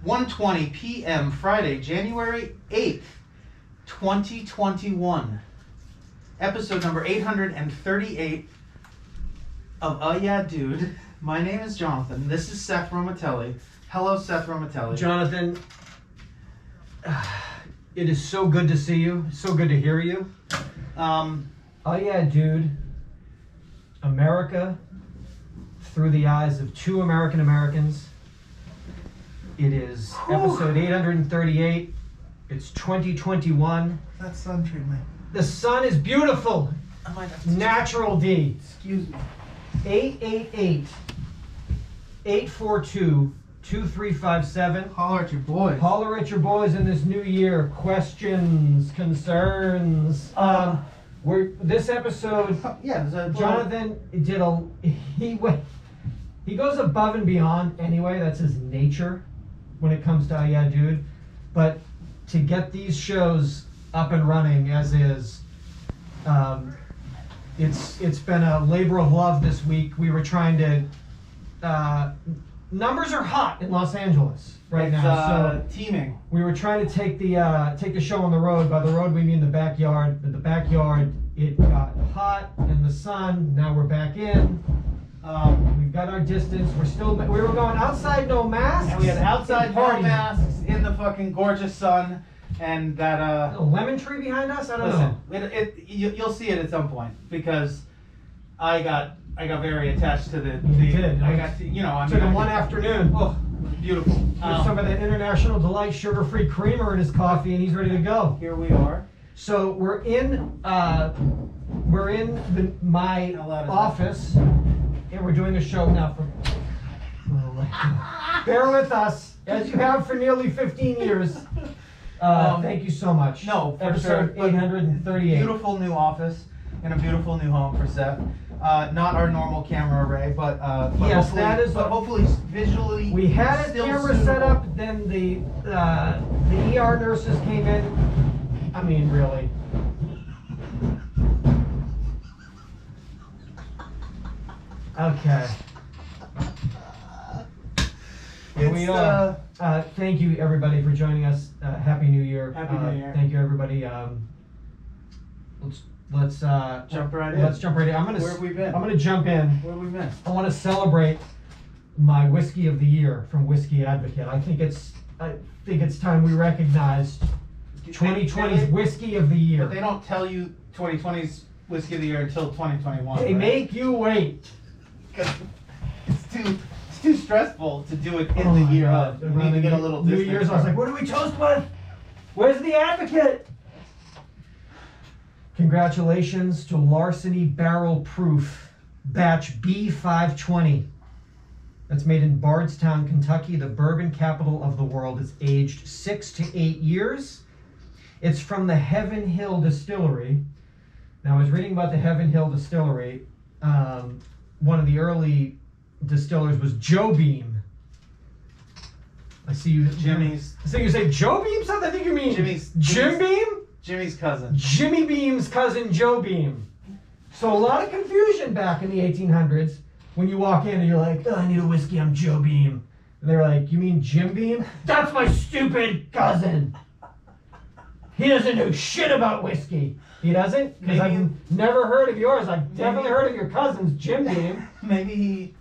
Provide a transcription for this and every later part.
1:20 p.m. Friday, January 8th, 2021. Episode number 838 of UhhYeahDude. My name is Jonathan. This is Seth Romatelli. Hello, Seth Romatelli. Jonathan, it is so good to see you. So good to hear you. UhhYeahDude, America through the eyes of two Americans. It is episode 838. It's 2021. That sun treatment. The sun is beautiful. I might have to Natural D. Excuse me. 888-842-2357. Holler at your boys. Holler at your boys in this new year. Questions, concerns. This episode. Yeah, there's a Jonathan he goes above and beyond anyway. That's his nature when it comes to UhhYeahDude. But to get these shows up and running as is, it's been a labor of love this week. We were trying to numbers are hot in Los Angeles right now. So teaming. we were trying to take the show on the road. By the road we mean the backyard. In the backyard it got hot in the sun. Now we're back in. We've got our distance. We were going outside, no masks. And we had outside no masks in the fucking gorgeous sun, and that a lemon tree behind us. I don't know. You'll see it at some point because I got very attached to the. You did. I got to, Took him one afternoon. Oh, beautiful. With some of the International Delight sugar-free creamer in his coffee, and he's ready to go. Here we are. So we're in my office, and we're doing a show now. Bear with us, as you have for nearly 15 years. Thank you so much. No, for episode sure. 838. Beautiful new office and a beautiful new home for Seth. Not our normal camera array, but yes, hopefully, that is. But hopefully visually. We had a still camera suitable. set up. Then the ER nurses came in. I mean, really. Okay. Here we are. Thank you, everybody, for joining us. Happy New Year. Happy New Year. Thank you, everybody. Let's jump right in. Let's jump right in. Where have we been? I'm gonna jump in. Where have we been? I want to celebrate my whiskey of the year from Whiskey Advocate. I think it's time we recognized 2020's whiskey of the year. But they don't tell you 2020's whiskey of the year until 2021. They make you wait. Because it's too stressful to do it in the year of. You need to get a little New distance. Year's, I was like, what do we toast with? Where's the Advocate? Congratulations to Larceny Barrel Proof, batch B520. That's made in Bardstown, Kentucky, the bourbon capital of the world. It's aged 6 to 8 years. It's from the Heaven Hill Distillery. Now, I was reading about the Heaven Hill Distillery. One of the early distillers was Joe Beam. I see you, Jimmy's. So you say Joe Beam? Something I think you mean Jim Beam? Jimmy's cousin. Jimmy Beam's cousin, Joe Beam. So a lot of confusion back in the 1800s when you walk in and you're like, oh, I need a whiskey, I'm Joe Beam. And they're like, you mean Jim Beam? That's my stupid cousin. He doesn't know shit about whiskey. He doesn't? Because I've never heard of yours. I've definitely heard of your cousin's, Jim Beam. Maybe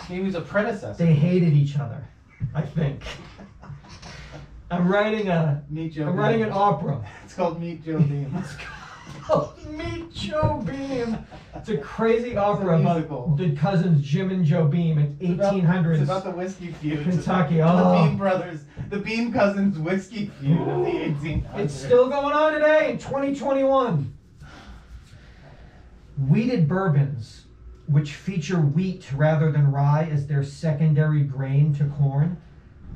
he was a predecessor. They hated each other, I think. I'm writing an opera. It's called Meet Joe Beam. It's called Meet Joe Beam. It's a crazy opera about the cousins Jim and Joe Beam in 1800s. It's about the whiskey feud. Kentucky. The Beam brothers, the Beam cousins whiskey feud of the 1800s. It's still going on today in 2021. Wheated bourbons, which feature wheat rather than rye as their secondary grain to corn,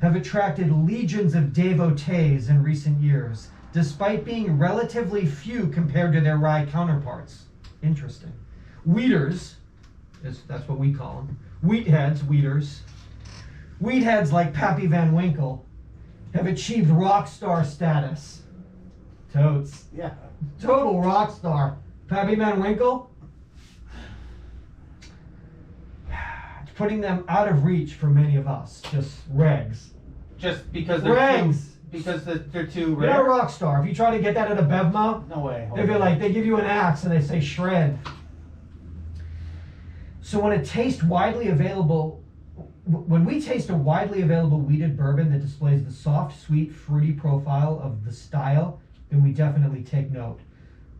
have attracted legions of devotees in recent years, despite being relatively few compared to their rye counterparts. Interesting. Wheaters, that's what we call them. Wheatheads like Pappy Van Winkle have achieved rock star status. Totes. Yeah. Total rock star. Pappy Van Winkle? It's putting them out of reach for many of us. Just regs. Just because they're Rings. they're too You're rare. not a rock star. If you try to get that at a Bevmo, No way. they'd be like, they give you an axe and they say shred. So when we taste a widely available wheated bourbon that displays the soft, sweet, fruity profile of the style, then we definitely take note.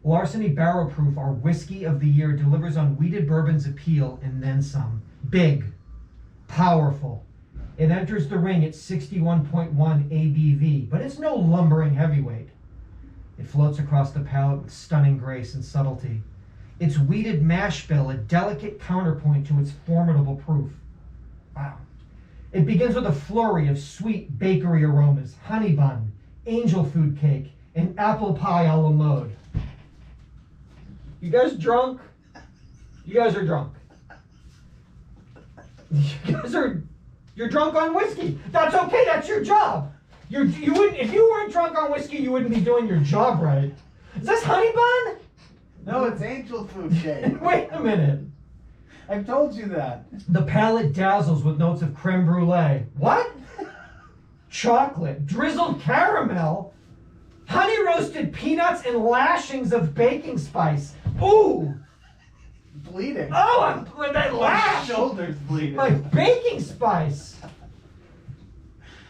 Larceny Barrel Proof, our whiskey of the year, delivers on wheated bourbon's appeal and then some. Big, powerful. It enters the ring at 61.1 ABV, but it's no lumbering heavyweight. It floats across the palate with stunning grace and subtlety. Its wheated mash bill, a delicate counterpoint to its formidable proof. Wow. It begins with a flurry of sweet bakery aromas, honey bun, angel food cake, and apple pie a la mode. You guys drunk? You guys are drunk. You're drunk on whiskey. That's okay. That's your job. You wouldn't, if you weren't drunk on whiskey, you wouldn't be doing your job right. Is this honey bun? No, it's angel food cake. Wait a minute. I've told you that. The palate dazzles with notes of creme brulee. What? Chocolate, drizzled caramel, honey roasted peanuts, and lashings of baking spice. Ooh. Bleeding. Oh, I'm that My lash. shoulder's bleeding. Like baking spice.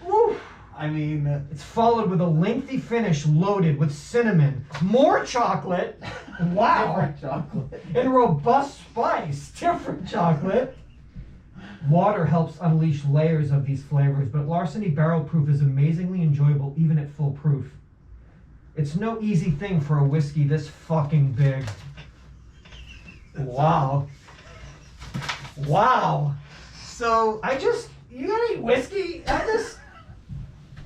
Woo. I mean, It's followed with a lengthy finish loaded with cinnamon, more chocolate, wow, different chocolate. and robust spice, different chocolate. Water helps unleash layers of these flavors, but Larceny Barrel Proof is amazingly enjoyable even at full proof. It's no easy thing for a whiskey this fucking big. Wow. Wow. So, You got any whiskey?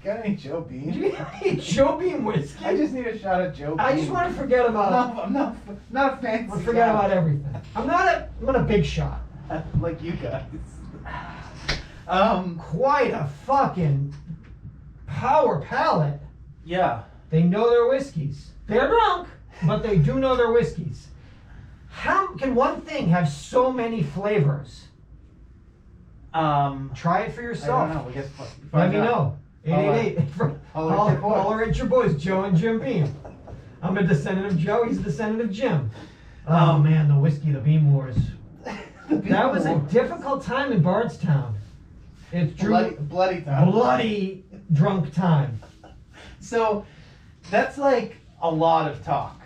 got any Joe Bean? Do you got any Joe Bean whiskey? I just need a shot of Joe Bean. I just want to forget about. I'm not a fancy. I forget guy. about everything. I'm not a big shot. Like you guys. Quite a fucking power palate. Yeah. They know their whiskeys. They're drunk, but they do know their whiskeys. How can one thing have so many flavors? Try it for I yourself. don't know. We guess. Let me know. 888. Holler at your boys. Joe and Jim Beam. I'm a descendant of Joe. He's a descendant of Jim. Oh man, the whiskey, the Beam Wars. That was a difficult time in Bardstown. It's bloody time. bloody drunk time. So, that's like a lot of talk.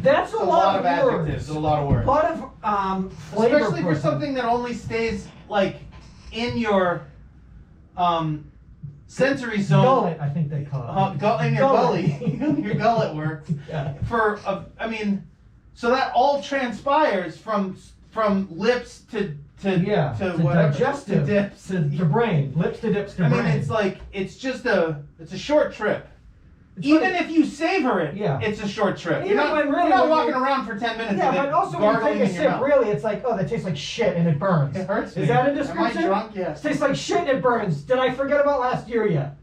That's a lot of words. adjectives, a lot of words. A lot of flavor. Especially for something that only stays like in your sensory zone. Gullet, I think they call it. In your gully. Your gullet works. Yeah. So that all transpires from lips to whatever, digestive, to dips. to brain, lips to dips to brain. It's a short trip. It's Even like- if you savor it, Yeah. it's a short trip. Even You're not, when really you're not when walking you- around for 10 minutes Yeah, with but it also when you gargling take a in your sip, mouth. really, it's like, oh, that tastes like shit and it burns. It hurts me. Is that a Am description? I drunk? Yes. It tastes like shit and it burns. Did I forget about last year yet?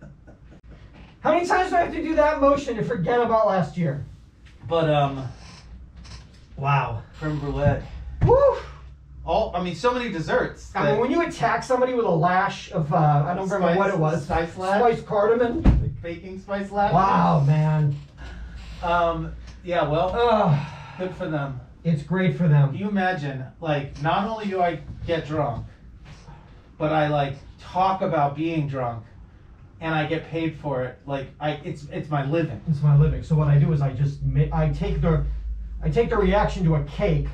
How many times do I have to do that motion to forget about last year? But Wow. creme brulee. Woo! So many desserts. I mean, when you attack somebody with a lash of, I don't remember what it was. Spice lash? Spiced cardamom. Baking spice latte. Wow, man. Yeah, well, Ugh. good for them. It's great for Can them. you imagine, like, not only do I get drunk, but I, like, talk about being drunk, and I get paid for it. Like, it's my living. It's my living. So what I do is I take the reaction to a cake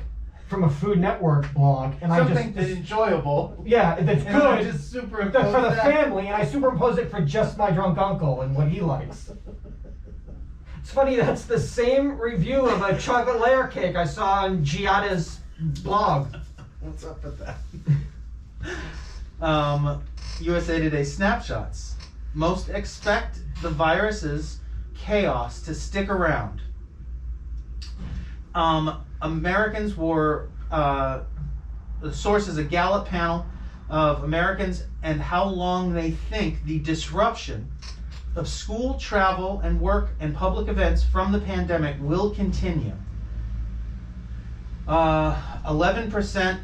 from a Food Network blog, and Something that's enjoyable. yeah, that's And I good just for superimpose the that. family, and I superimpose it for just my drunk uncle and what he likes. It's funny, that's the same review of a chocolate layer cake I saw on Giada's blog. What's up with that? USA Today snapshots. Most expect the virus's chaos to stick around. Americans were, the source is a Gallup panel of Americans and how long they think the disruption of school, travel, and work and public events from the pandemic will continue. 11%,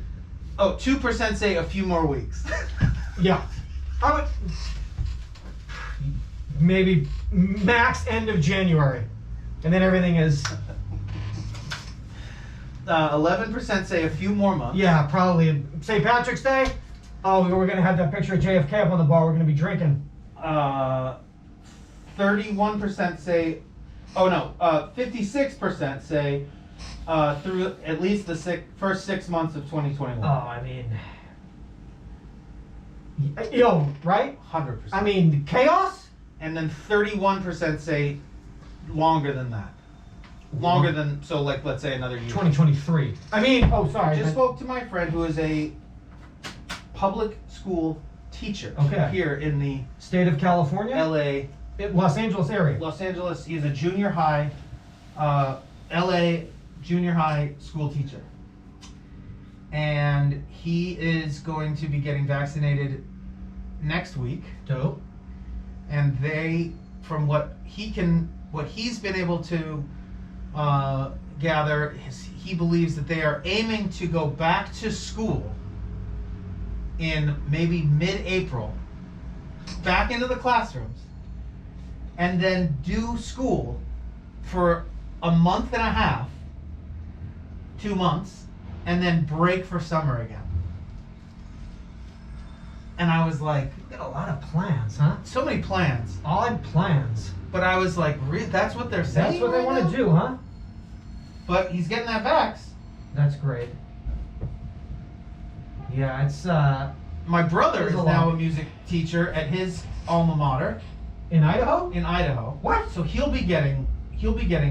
2% say a few more weeks. Yeah. maybe max end of January. And then everything is... 11% say a few more months. Yeah, probably. St. Patrick's Day? Oh, we're going to have that picture of JFK up on the bar. We're going to be drinking. 31% say... Oh, no. 56% say through at least the first 6 months of 2021. Oh, I mean... Yo, right? 100%. I mean, chaos? And then 31% say longer than that. Longer than, so like, let's say another year. 2023. I mean, oh, sorry. I just spoke to my friend who is a public school teacher here in the state of California? LA. Los Angeles area. Los Angeles. He's a junior high, LA junior high school teacher. And he is going to be getting vaccinated next week. Dope. And they, from what he's been able to gather, he believes that they are aiming to go back to school in maybe mid-April, back into the classrooms, and then do school for a month and a half, 2 months, and then break for summer again. And I was like, Got a lot of plans, huh? so many plans. Odd plans. But I was like, that's what they're saying? That's what they right want now? to do, huh? But he's getting that vax. That's great. Yeah, it's My brother There's is a now lot. a music teacher at his alma mater in Idaho. in Idaho. What? So he'll be getting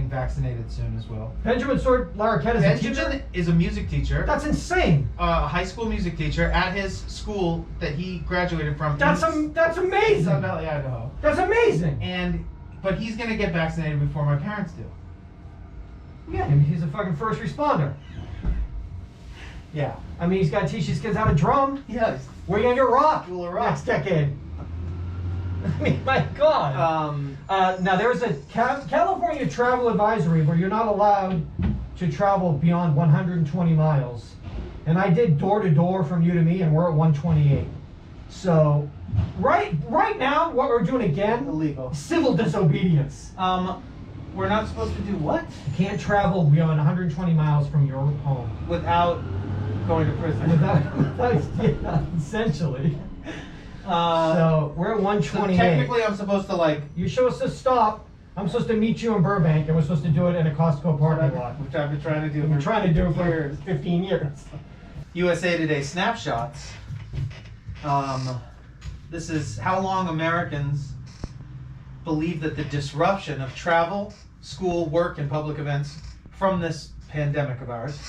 vaccinated soon as well. Benjamin Sword Larroquette is a teacher. Benjamin is a music teacher, That's insane. a high school music teacher at his school that he graduated from. That's in amazing. Sun Valley, Idaho. That's amazing. But he's gonna get vaccinated before my parents do. Yeah, and he's a fucking first responder. Yeah. I mean, he's got to teach these kids how to drum. Yeah. Where are you gonna get rock School of Rock. next decade? I mean, my God. Now there's a California travel advisory where you're not allowed to travel beyond 120 miles. And I did door to door from you to me, and we're at 128. So, right now, what we're doing again, Illegal. civil disobedience. We're not supposed to do what? You can't travel beyond 120 miles from your home. Without going to prison. Yeah, essentially. So we're at So 128. technically, I'm supposed to like. You're supposed to stop. I'm supposed to meet you in Burbank, and we're supposed to do it in a Costco parking lot. Which I've been trying to do. We're trying to do it for years. 15 years. USA Today snapshots. This is how long Americans believe that the disruption of travel, school, work, and public events from this pandemic of ours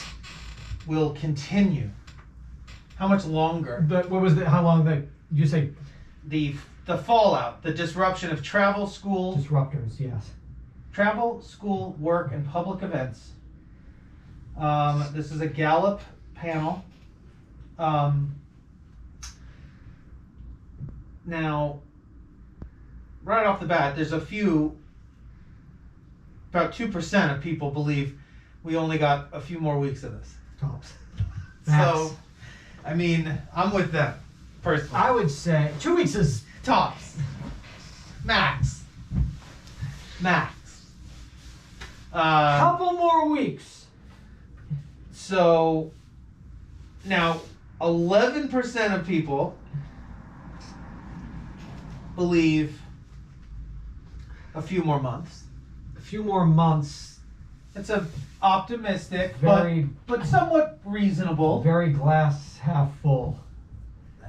will continue. How much longer? But what was the? How long? You say The fallout, the disruption of travel, school, disruptors? Yes. travel, school, work, and public events. This is a Gallup panel. Now, right off the bat, there's about 2% of people believe we only got a few more weeks of this. Tops. So, I mean, I'm with them, personally. I would say 2 weeks is Tops. Max. couple more weeks. So, now, 11% of people believe a few more months. A few more months. It's a optimistic, Very- but somewhat reasonable. Very glass half full.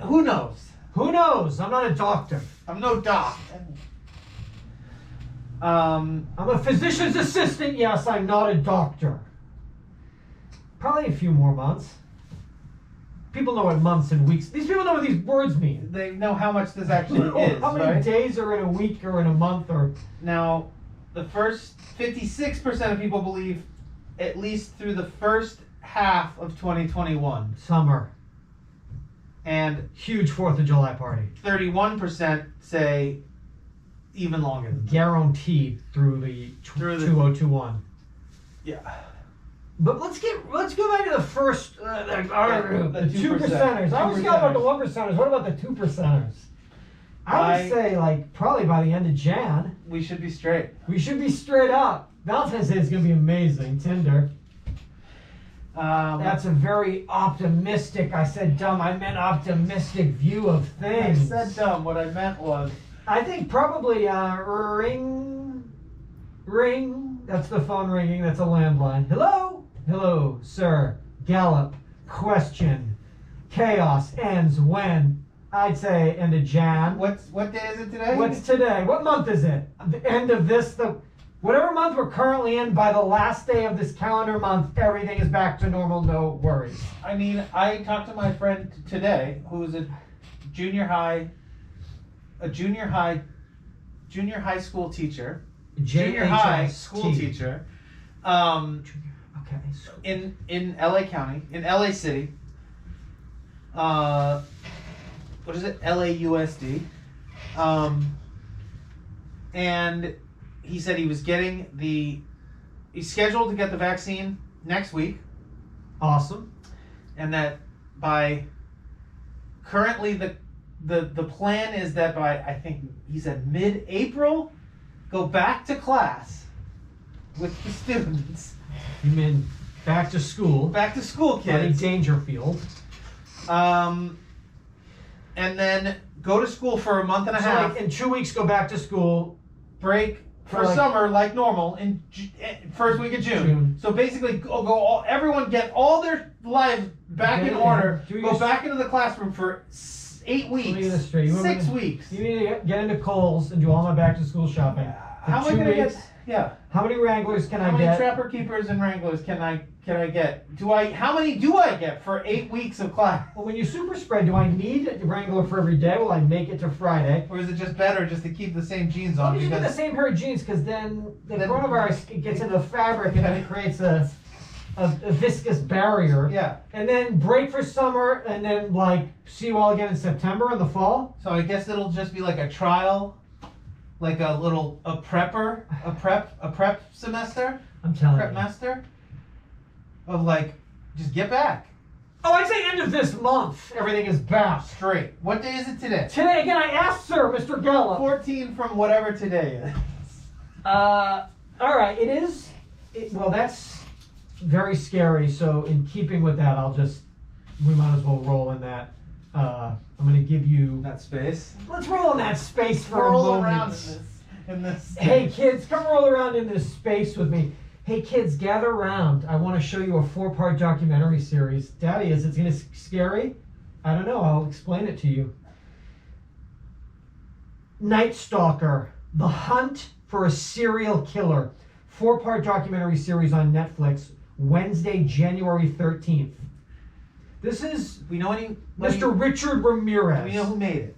Who knows? Who knows? I'm not a doctor. I'm no doc. I'm a physician's assistant. Yes, I'm not a doctor. Probably a few more months. People know what months and weeks. These people know what these words mean. They know how much this actually is, How many right? days are in a week or in a month or? Now, the first 56% of people believe at least through the first half of 2021. Summer. And Huge 4th of July party. 31% say even longer than that. Guaranteed through the Through the- 2021. Yeah. But let's go back to the first the 2%. 2%ers. I always forgot about the 1%ers. What about the 2%ers? I would say, like, probably by the end of Jan. We should be straight. We should be straight up. Valentine's Day is going to be amazing. Tinder. That's a very optimistic, I said dumb, I meant optimistic view of things. I said dumb. What I meant was... I think probably ring. That's the phone ringing. That's a landline. Hello? Hello, sir. Gallup. Question. Chaos ends when? I'd say end of Jan. What day is it today? What's today? What month is it? The end of this, whatever month we're currently in, by the last day of this calendar month, everything is back to normal, no worries. I mean, I talked to my friend today, who's a junior high school teacher. Junior high school teacher. Okay. In LA County, in LA City. What is it? LAUSD. And he said he was getting he's scheduled to get the vaccine next week. Awesome. And that currently the plan is that by, I think he said mid-April, go back to class with the students. You mean back to school? Back to school, kids. Dangerfield. And then go to school for a month and a half. Like in 2 weeks, go back to school. Break for summer like normal in first week of June. So basically, everyone get all their lives back in order. Go back into the classroom for 8 weeks. 6 weeks. You need to get into Kohl's and do all my back to school shopping. How am I gonna get? Yeah. How many Wranglers can I get? How many Trapper Keepers and Wranglers can I get? How many do I get for 8 weeks of class? Well, when you super spread, do I need a Wrangler for every day? Will I make it to Friday? Or is it just better just to keep the same jeans on? You should get the same pair of jeans because then the coronavirus gets into the fabric and then it creates a viscous barrier. Yeah. And then break for summer and then like see you all again in September in the fall. So I guess it'll just be like a trial, like a prep semester. I'm telling prep you. master. Of like, just get back. Oh, I'd say end of this month. Everything is back. Straight. What day is it today? Today again. I asked, sir, Mr. Gallup. 14 from whatever today is. All right. It is. Well, that's very scary. So in keeping with that, we might as well roll in that. I'm going to give you that space. Let's roll in that space for roll a moment. Around in this. Hey kids, come roll around in this space with me. Hey kids, gather around. I want to show you a 4-part documentary series. Daddy, is it going to be scary? I don't know. I'll explain it to you. Night Stalker: The Hunt for a Serial Killer. 4-part documentary series on Netflix. Wednesday, January 13th. This is Mr. Richard Ramirez. Do we know who made it?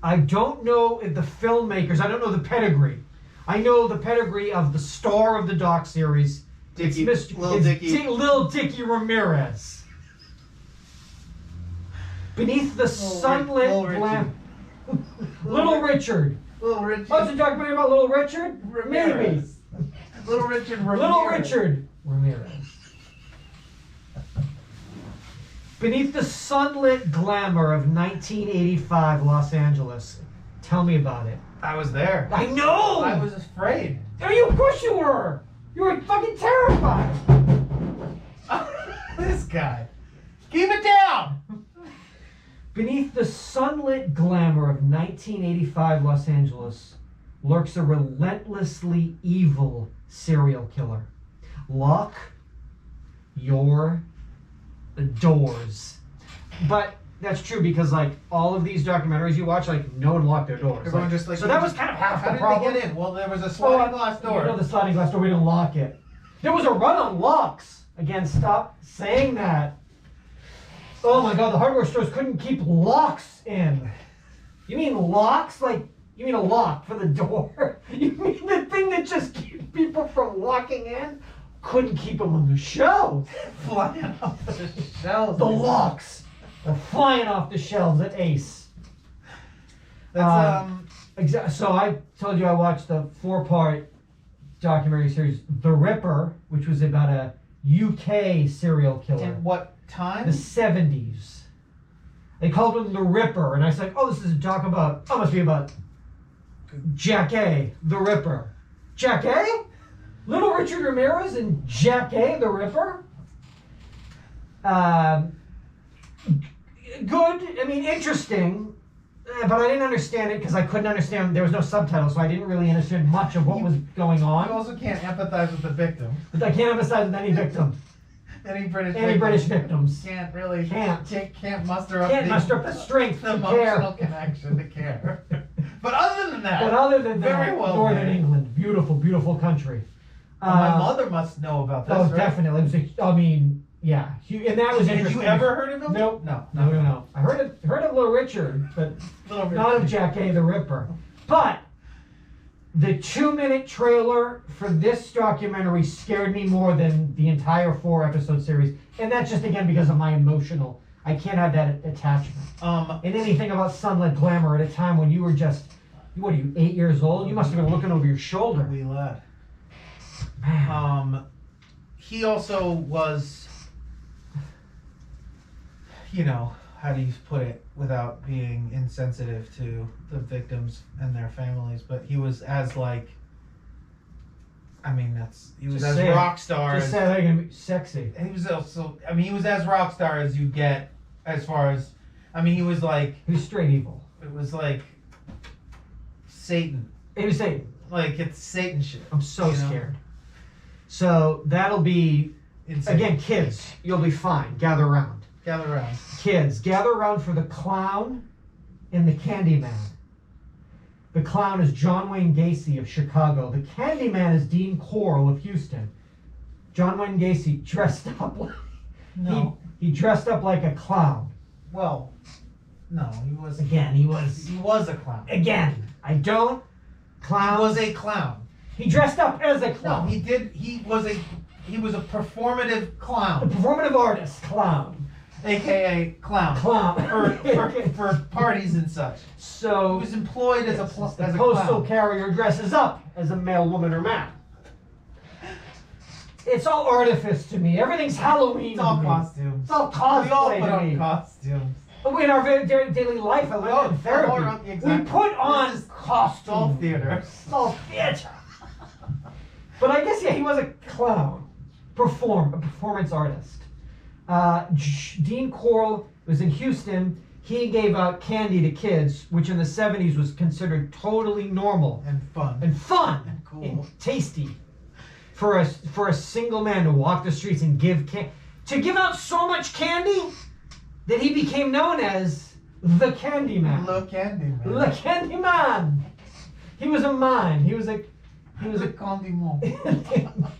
I don't know if the filmmakers. I don't know the pedigree. I know the pedigree of the star of the doc series. Lil Dicky Ramirez. Beneath the sunlit lamp. Little Richard. Little Richard. Oh, it's a documentary about Little Richard? Ramirez. Maybe. Little Richard Ramirez. Little Richard Ramirez. Beneath the sunlit glamour of 1985 Los Angeles. Tell me about it. I was there. I know! I was afraid. Of course you were! You were fucking terrified! This guy. Keep it down! Beneath the sunlit glamour of 1985 Los Angeles lurks a relentlessly evil serial killer. Lock your doors. But that's true because like all of these documentaries you watch, like no one locked their doors. Everyone just like so that was kind of half the problem. How did they get in? Well, there was a sliding glass door. The sliding glass door. We didn't lock it. There was a run on locks. Again, stop saying that. Oh my God, the hardware stores couldn't keep locks in. You mean locks? Like you mean a lock for the door? You mean the thing that just keeps people from walking in? Couldn't keep them on the shelves. Flying off the shelves. The locks are flying off the shelves at Ace. That's So I told you I watched the 4-part documentary series, The Ripper, which was about a UK serial killer. In what time? The 70s. They called him the Ripper, and I said, "Oh, this is a talk about. Oh, must be about Jack A. the Ripper. Jack A. Little Richard Ramirez and Jack A. the Ripper. Good. I mean, interesting." But I didn't understand it because I couldn't understand. There was no subtitles, so I didn't really understand much of what was going You on. also can't empathize with the victim. But I can't empathize with any victim. Any British victims. can't muster up the strength the to care. emotional connection to care. But other than that, very well Northern made. England, beautiful, beautiful country. My mother must know about this. Oh, right? definitely. It was yeah, and that was interesting. Had you ever heard of him? Nope. No. I heard of Little Richard, but not of Jack A. the Ripper. But the 2-minute trailer for this documentary scared me more than the entire 4-episode series, and that's just again because of my emotional. I can't have that attachment. And anything about sunlit glamour at a time when you were just, what are you, 8 years old? You must have been looking over your shoulder. Wee lad. Man. He also was, how do you put it without being insensitive to the victims and their families, but he was as rock star. Just say that again, sexy. He was also, he was as rock star as you get as far as, he was like. He was straight evil. It was like Satan. He was Satan. Like, it's Satan shit. I'm so scared. So that'll be, insane. Again, kids, you'll be fine. Gather around. Gather around. Kids, gather around for the clown and the Candyman. The clown is John Wayne Gacy of Chicago. The Candyman is Dean Corll of Houston. John Wayne Gacy dressed up like... No. He dressed up like a clown. Well, no, he was... Again, he was... He was a clown. Again, I don't... Clown... He was a clown. He dressed up as a clown. No, he did... He was a performative clown. A performative artist clown. AKA clown. For parties and such. So he was employed as a postal carrier dresses up as a male, woman, or man. It's all artifice to me. Everything's Halloween. It's all costumes. It's all cosplay. We all put to on me. costumes. In our daily life, I learned in therapy. Exactly. We put on costumes. It's all theater. It's all theater. But I guess he was a clown, a performance artist. Dean Corll was in Houston. He gave out candy to kids, which in the 70s was considered totally normal and fun and cool and tasty for a single man to walk the streets and give out so much candy that he became known as the Candyman. The Candyman. The Candyman. He was a mime. He was a condiment.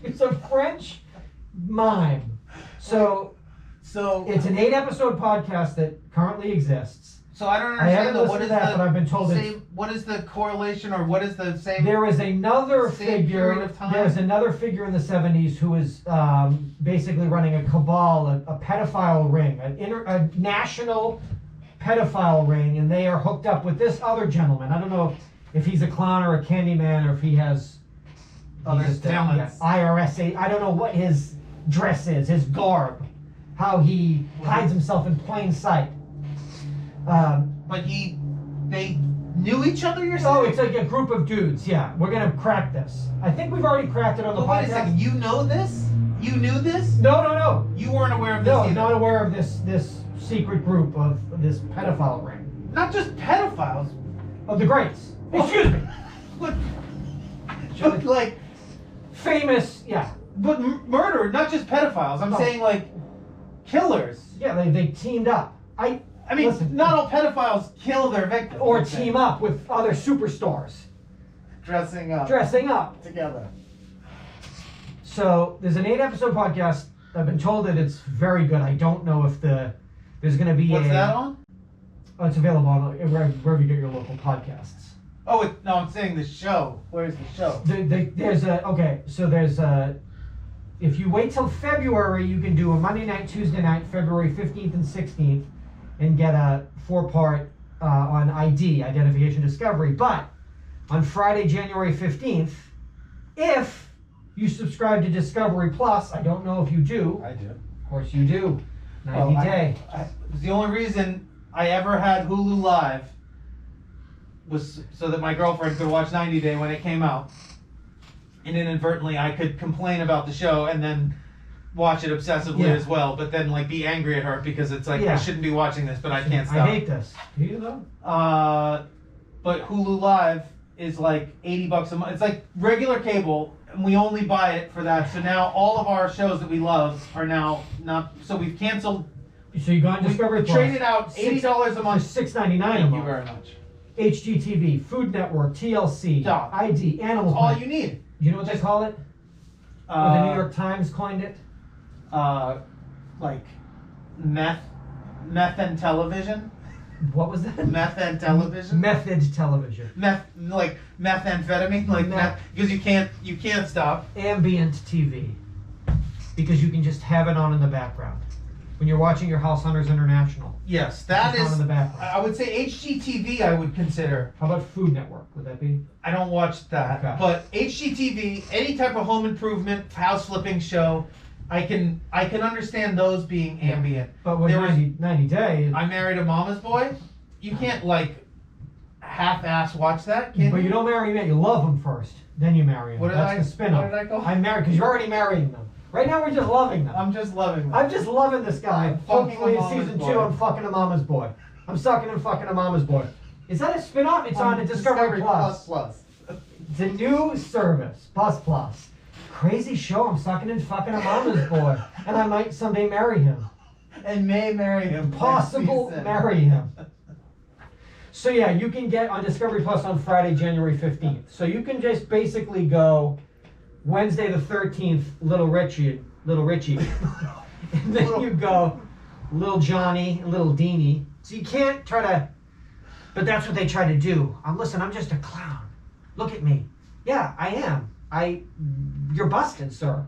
He was a French mime. So it's an 8-episode podcast that currently exists. So I don't I understand haven't listened to that, but I've been told what is the correlation, or what is the same? There is another same figure. Period of time? There is another figure in the 70s who is basically running a cabal, a pedophile ring, a national pedophile ring, and they are hooked up with this other gentleman. I don't know if he's a clown or a Candyman, or if he has other talents. IRS. I don't know what his dress is, his garb, how he hides himself in plain sight. But they knew each other, you're saying? Oh, it's like a group of dudes, yeah. We're going to crack this. I think we've already cracked it on the podcast. Wait a second, you know this? You knew this? No. You weren't aware of this No, either? not aware of this secret group of this pedophile ring. Not just pedophiles. Of the greats. Excuse me. But like... Famous, yeah. But murder, not just pedophiles. I'm saying like killers. Yeah, they teamed up. I mean, listen, not all pedophiles kill their victims. Or team up with other superstars. Dressing up. Together. So, there's an 8-episode podcast. I've been told that it's very good. I don't know if there's going to be What's that on? Oh, it's available on wherever you get your local podcasts. Oh, no, I'm saying the show. Where's the show? If you wait till February, you can do a Monday night, Tuesday night, February 15th and 16th, and get a 4-part on identification discovery. But on Friday, January 15th, if you subscribe to Discovery Plus, I don't know if you do. I do. Of course you do. 90 day. The only reason I ever had Hulu Live was so that my girlfriend could watch 90 Day when it came out. And inadvertently, I could complain about the show and then watch it obsessively as well, but then like be angry at her because it's like I shouldn't be watching this, but I can't stop. I hate this. Do you though? But Hulu Live is like $80 a month. It's like regular cable, and we only buy it for that. So now all of our shows that we love are now not. So we've canceled. So you got Discovery Plus. Traded out $80 a month. $6.99 a month. Thank you very much. HGTV, Food Network, TLC, ID, Animal All Planet. you need. You know what they call it? Or the New York Times coined it? Like meth and television. What was that? Meth and television. Method television. Like methamphetamine, like meth, because you can't stop. Ambient TV, because you can just have it on in the background when you're watching your House Hunters International. Yes, that is. On in the background. I would say HGTV. I would consider. How about Food Network? Would that be? I don't watch that, okay. But HGTV, any type of home improvement, house flipping show, I can understand those being ambient. But with 90 Day... I Married a Mama's Boy. You can't like half-ass watch that, can you? But you don't marry men. You love them first, then you marry them. That's the spin-off. What did I go? I'm married because you're already marrying them. Right now we're just loving them. I'm just loving them. I'm just loving this guy. Hopefully in season 2 I'm fucking a mama's boy. I'm sucking and fucking a mama's boy. Is that a spin-off? It's on Discovery Plus. It's a new service. Plus. Crazy show. I'm sucking and fucking a mama's boy. And I might someday marry him. And may marry him. Possible marry him. So yeah, you can get on Discovery Plus on Friday, January 15th. So you can just basically go Wednesday the 13th, Little Richie. And then you go Little Johnny, Little Deanie. So you can't try to, but that's what they try to do. Listen, I'm just a clown. Look at me. Yeah, I am. You're busted, sir.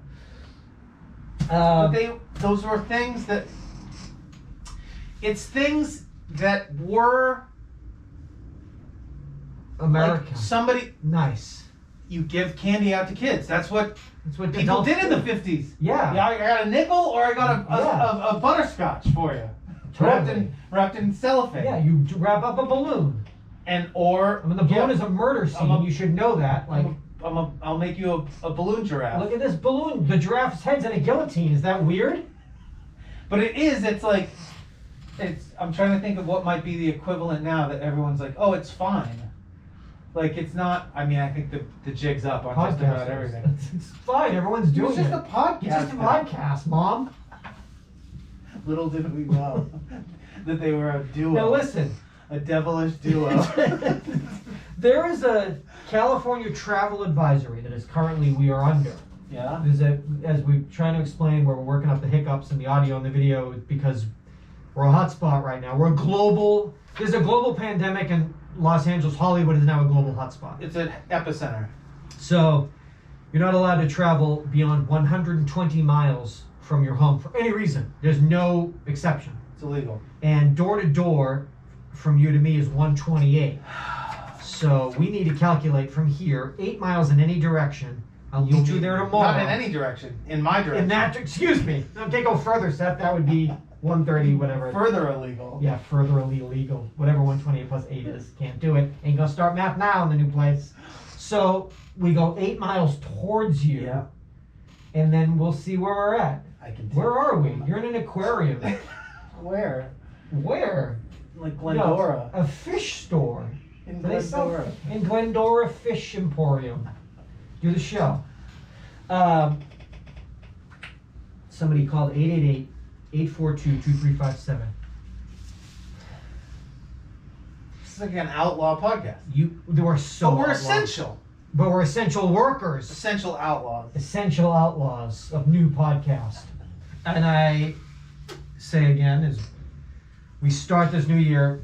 But those were things that, it's things that were American. Like somebody, nice. You give candy out to kids. That's what people adults did in the 50s. Yeah. I got a nickel or I got a butterscotch for you. Totally. Wrapped in cellophane. Yeah, you wrap up a balloon. The balloon is a murder scene. You should know that. Like, I'll make you a balloon giraffe. Look at this balloon. The giraffe's head's in a guillotine. Is that weird? But it is. It's like, I'm trying to think of what might be the equivalent now that everyone's like, oh, it's fine. Like, it's not. I mean, I think the jig's up on just about everything. It's fine. Everyone's doing it. It's just a podcast. It's just a podcast, Mom. Little did we know that they were a duo. Now listen. A devilish duo. There is a California travel advisory that is currently we are under. Yeah. As we're trying to explain, where we're working up the hiccups in the audio and the video because we're a hot spot right now. There's a global pandemic and Los Angeles, Hollywood is now a global hotspot. It's an epicenter. So you're not allowed to travel beyond 120 miles from your home for any reason. There's no exception. It's illegal. And door to door from you to me is 128. So we need to calculate from here 8 miles in any direction. I'll meet you there tomorrow. Not in any direction. In my direction. Excuse me. Okay, go further, Seth. That would be 130, whatever. Further illegal. Yeah, further illegal. Whatever 128 plus 8 is. Can't do it. Ain't gonna start math now in the new place. So we go 8 miles towards you. Yeah. And then we'll see where we're at. Where are we? You're in an aquarium. Where? Like Glendora. No, a fish store. In Glendora. In Glendora Fish Emporium. Do the show. Somebody called 888-842-2357. This is like an outlaw podcast. We're so But we're outlaws. essential. But we're essential workers. Essential outlaws. Essential outlaws of new podcast. And I say again, as we start this new year,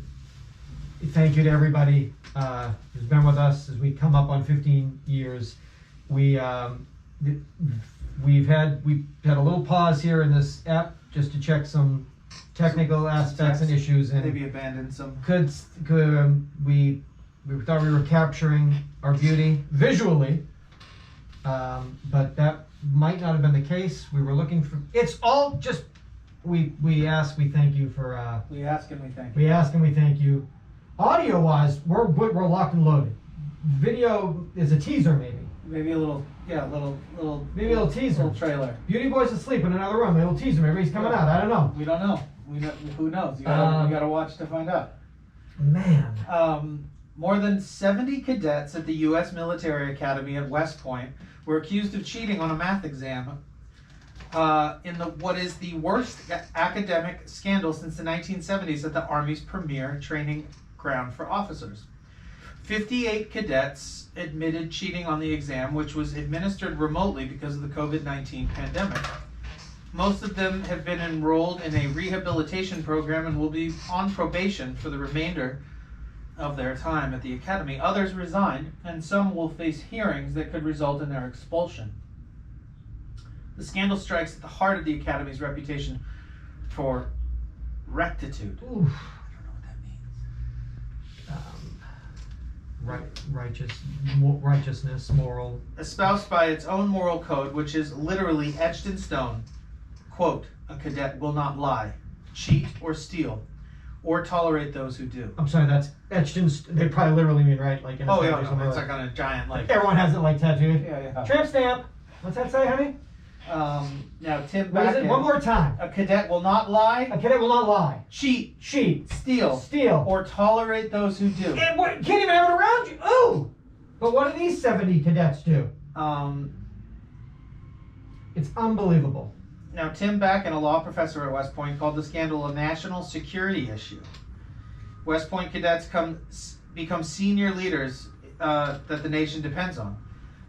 thank you to everybody who's been with us as we come up on 15 years. We've had a little pause here in this app just to check some technical aspects and issues, and maybe abandon some. We thought we were capturing our beauty visually, but that might not have been the case. We were looking for. It's all just we ask, we thank you for. We ask and we thank you. We ask and we thank you. Audio wise, we're locked and loaded. Video is a teaser, maybe. Maybe a little, Maybe a little teaser. Little trailer. Beauty Boy's asleep in another room. A little teaser. Maybe he's coming out. I don't know. We don't know. Who knows? You gotta watch to find out. Man. More than 70 cadets at the U.S. Military Academy at West Point were accused of cheating on a math exam in what is the worst academic scandal since the 1970s at the Army's premier training ground for officers. 58 cadets admitted cheating on the exam, which was administered remotely because of the COVID-19 pandemic. Most of them have been enrolled in a rehabilitation program and will be on probation for the remainder of their time at the academy. Others resigned, and some will face hearings that could result in their expulsion. The scandal strikes at the heart of the academy's reputation for rectitude. Oof. I don't know what that means. Righteousness, moral. Espoused by its own moral code, which is literally etched in stone. Quote, a cadet will not lie, cheat, or steal, or tolerate those who do. I'm sorry, that's etched in. They probably literally mean, right? Like in a Oh yeah, or something it's like on a giant like. Everyone has it like tattooed. Yeah. Tramp stamp. What's that say, honey? Now Tim What is it? Bakken, One more time. a cadet will not lie, A cadet will not lie, cheat, steal, or tolerate those who do. And what, can't even have it around you. Ooh! But what do these 70 cadets do? It's unbelievable. Now, Tim Bakken, a law professor at West Point, called the scandal a national security issue. West Point cadets become senior leaders that the nation depends on.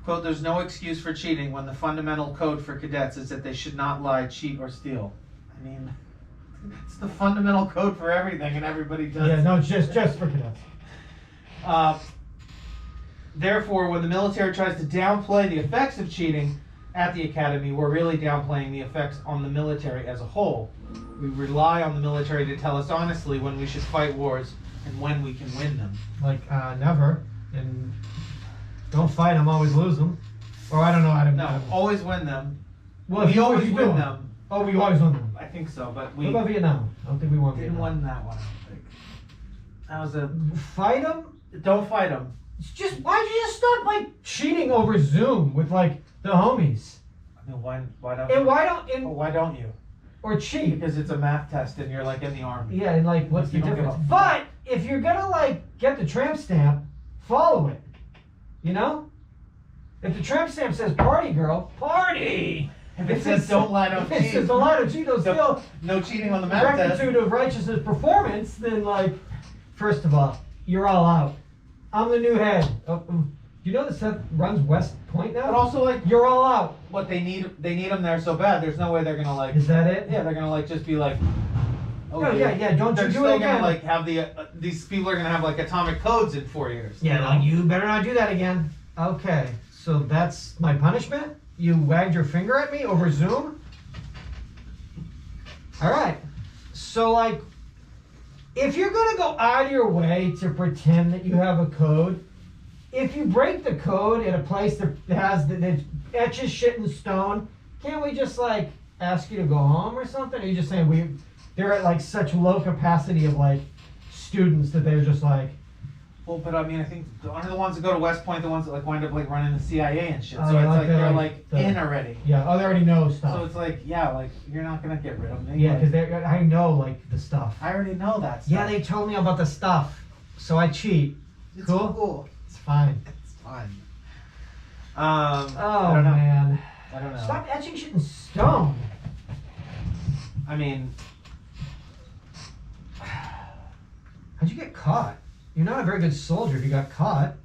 Quote, there's no excuse for cheating when the fundamental code for cadets is that they should not lie, cheat, or steal. I mean, it's the fundamental code for everything, and everybody does. Yeah, no, just for cadets. Therefore, when the military tries to downplay the effects of cheating at the academy, we're really downplaying the effects on the military as a whole. We rely on the military to tell us honestly when we should fight wars and when we can win them. Like, never. And don't fight them, always lose them. Or I don't know how to. No, always win them. Well, we always win them. Oh, we always win them. I think so, but we What about Vietnam? I don't think we won didn't Vietnam. win that one. I don't think. That was a. Fight them? Don't fight them. It's just, why'd you just start, like, cheating over Zoom with, like, the homies? I mean, why don't? And you? why don't you? Or cheat? Because it's a math test and you're like in the army. Yeah, and like, what's the You don't give difference? a- But if you're gonna like get the tramp stamp, follow it. You know? If the tramp stamp says "party girl," party. If it says "don't lie, don't if it cheat," says "don't lie, don't cheat," don't steal, no cheating on the math test. rectitude of righteousness performance, then like, first of all, you're all out. I'm the new head. Do you know that Seth runs West Point now? But also, like, You're all out. what they need them there so bad. There's no way they're gonna like. Is that it? Yeah, they're gonna like just be like. Oh, yeah. Don't They're you do still it again? gonna like have the these people are gonna have like atomic codes in 4 years. Yeah, you know? like, you better not do that again. Okay, so that's my punishment? You wagged your finger at me over Zoom? Alright, so like, if you're gonna go out of your way to pretend that you have a code, if you break the code at a place that that etches shit in stone, can't we just like ask you to go home or something? Or are you just saying they're at like such low capacity of like students that they're just like, Well, but I mean, I think aren't the ones that go to West Point the ones that like wind up like running the CIA and shit. Oh, So yeah, it's like like they're, they're like, like in already. yeah, oh, they already know stuff. So it's like, yeah, like you're not gonna get rid of them. Yeah, because I know like the stuff. I already know that stuff. Yeah, they told me about the stuff, so I cheat. It's Cool. It's fine. It's fine. Oh I don't know. man, I don't know. stop etching shit in stone. I mean, How'd you get caught? You're not a very good soldier if you got caught.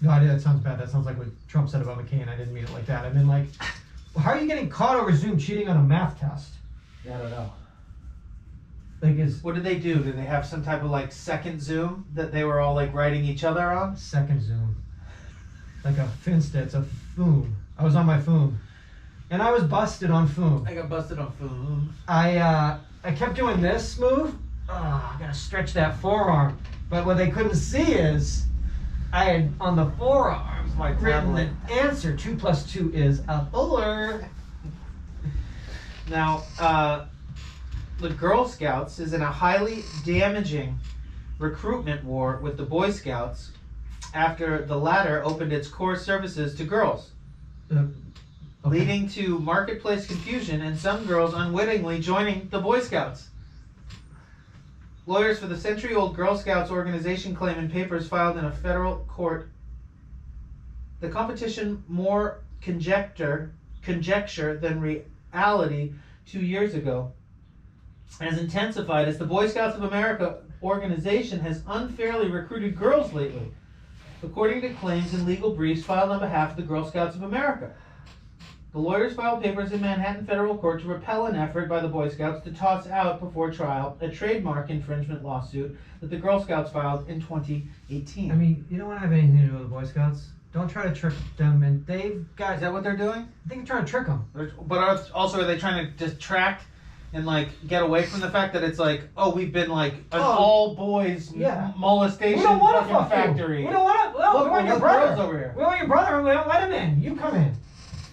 No, that sounds bad. That sounds like what Trump said about McCain. I didn't mean it like that. I mean like, how are you getting caught over Zoom cheating on a math test? yeah, I don't know. Like is What did they do? Did they have some type of like second Zoom that they were all like writing each other on? second Zoom. Like a Finsta, it's a Foom. I was on my Foom. And I was busted on Foom. I got busted on Foom. I kept doing this move. Oh, I gotta stretch that forearm. But what they couldn't see is I had on the forearm Like written the tablet. answer 2 + 2 is a 4. Now, the Girl Scouts is in a highly damaging recruitment war with the Boy Scouts after the latter opened its core services to girls, leading to marketplace confusion and some girls unwittingly joining the Boy Scouts. Lawyers for the century-old Girl Scouts organization claim in papers filed in a federal court the competition more conjecture than reality 2 years ago has intensified as the Boy Scouts of America organization has unfairly recruited girls lately, according to claims in legal briefs filed on behalf of the Girl Scouts of America. The lawyers filed papers in Manhattan federal court to repel an effort by the Boy Scouts to toss out before trial a trademark infringement lawsuit that the Girl Scouts filed in 2018. I mean, you don't want to have anything to do with the Boy Scouts. Don't try to trick them, and they've got... Is that what they're doing? I think they're trying to trick them. But also, are they trying to distract and, like, get away from the fact that it's like, oh, we've been, like, an all-boys molestation we don't want to fucking fuck factory. You. We don't want to... Well, Look, we want your look, brother. girls over here. We want your brother, and we don't let him in. You come in.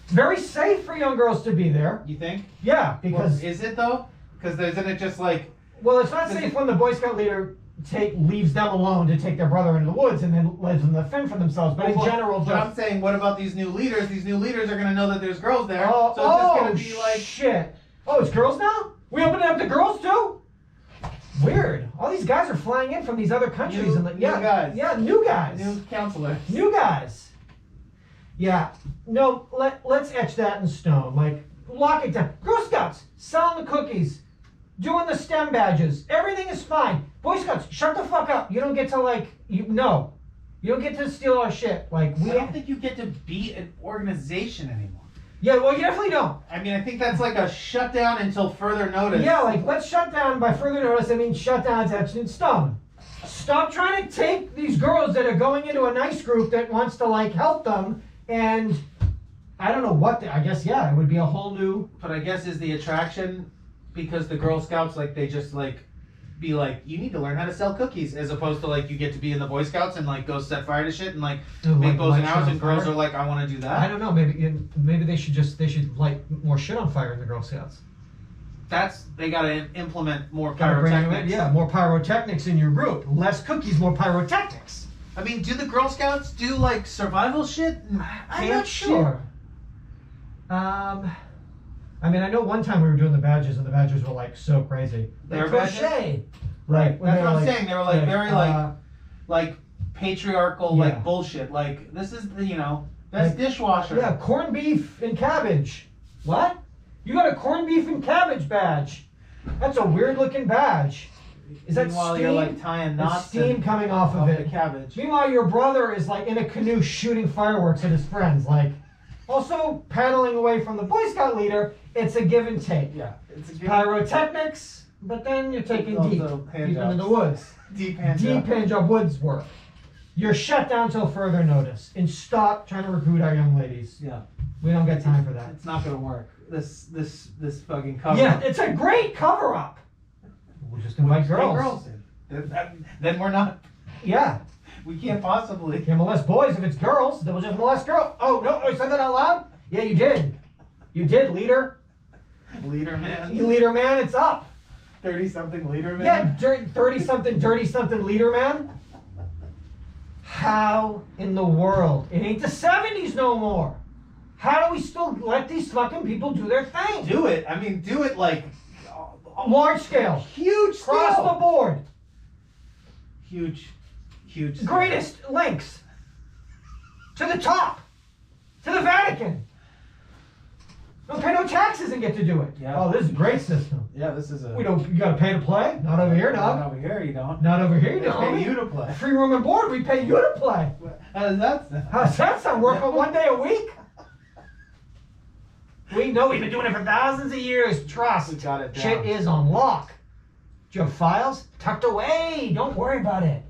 It's very safe for young girls to be there. You think? Yeah, because... Well, is it, though? Because isn't it just, like... Well, it's not safe when the Boy Scout leader leaves them alone to take their brother into the woods and then lets them to fend for themselves. But in general, but I'm saying, what about these new leaders? These new leaders are going to know that there's girls there, so it's just going to be like... shit. Oh, it's girls now? We open it up to girls, too? Weird. All these guys are flying in from these other countries. New guys. Yeah, new guys. New counselors. New guys. Yeah. No, let's etch that in stone. Like, lock it down. Girl Scouts, selling the cookies, doing the STEM badges. Everything is fine. Boy Scouts, shut the fuck up. You don't get to, you don't get to steal our shit. I don't think you get to be an organization anymore. Yeah, well, you definitely don't. I mean, I think that's like a shutdown until further notice. Yeah, let's shut down by further notice. I mean, shut down is etched in stone. Stop trying to take these girls that are going into a nice group that wants to, help them, and I don't know what, I guess, it would be a whole new... But I guess is the attraction because the Girl Scouts, they just, be like, you need to learn how to sell cookies, as opposed to, you get to be in the Boy Scouts and, go set fire to shit and, make bows and arrows, and girls are like, I want to do that. I don't know, maybe they should light more shit on fire in the Girl Scouts. They gotta implement more pyrotechnics. Yeah, more pyrotechnics in your group. Less cookies, more pyrotechnics. I mean, do the Girl Scouts do, survival shit? I'm not sure. I mean, I know one time we were doing the badges, and the badges were so crazy. They were crochet. Right. That's what I'm saying. They were very patriarchal bullshit. This is the best dishwasher. Yeah, corned beef and cabbage. What? You got a corned beef and cabbage badge? That's a weird looking badge. Is that Meanwhile, steam? you're tying knots. Steam coming off of it. The cabbage. Meanwhile, your brother is in a canoe shooting fireworks at his friends. Also paddling away from the Boy Scout leader. It's a give and take. Yeah, it's pyrotechnics, but then you're taking deep into the woods. Deep hand job woods work. You're shut down till further notice. And stop trying to recruit our young ladies. Yeah, we don't got time for that. It's not gonna work. This fucking cover. Yeah, it's a great cover up. We'll just invite girls. Then we're not. Yeah. We can't possibly. Can't molest boys if it's girls. Then we'll just molest girls. Oh no! I said that out loud. Yeah, you did. You did, leader. Leader man. Leader man, it's up. 30-something leader man. Yeah, 30-something, dirty-something leader man. How in the world? It ain't the 70s no more. How do we still let these fucking people do their thing? Do it. I mean, do it large scale. Huge scale. Across the board. Huge. Greatest links. To the top. To the Vatican. Don't pay no taxes and get to do it. Yeah. Oh, this is a great system. Yeah, this is a... You gotta pay to play? Not over here, dog. Not over here, you don't. Not over here, you don't. don't. They pay you to play. Free room and board, we pay you to play. How does that sound? How's that sound? Work on 1 day a week? We know we've been doing it for thousands of years. Trust. We got it down. Shit is on lock. Do you have files? Tucked away. Don't worry about it.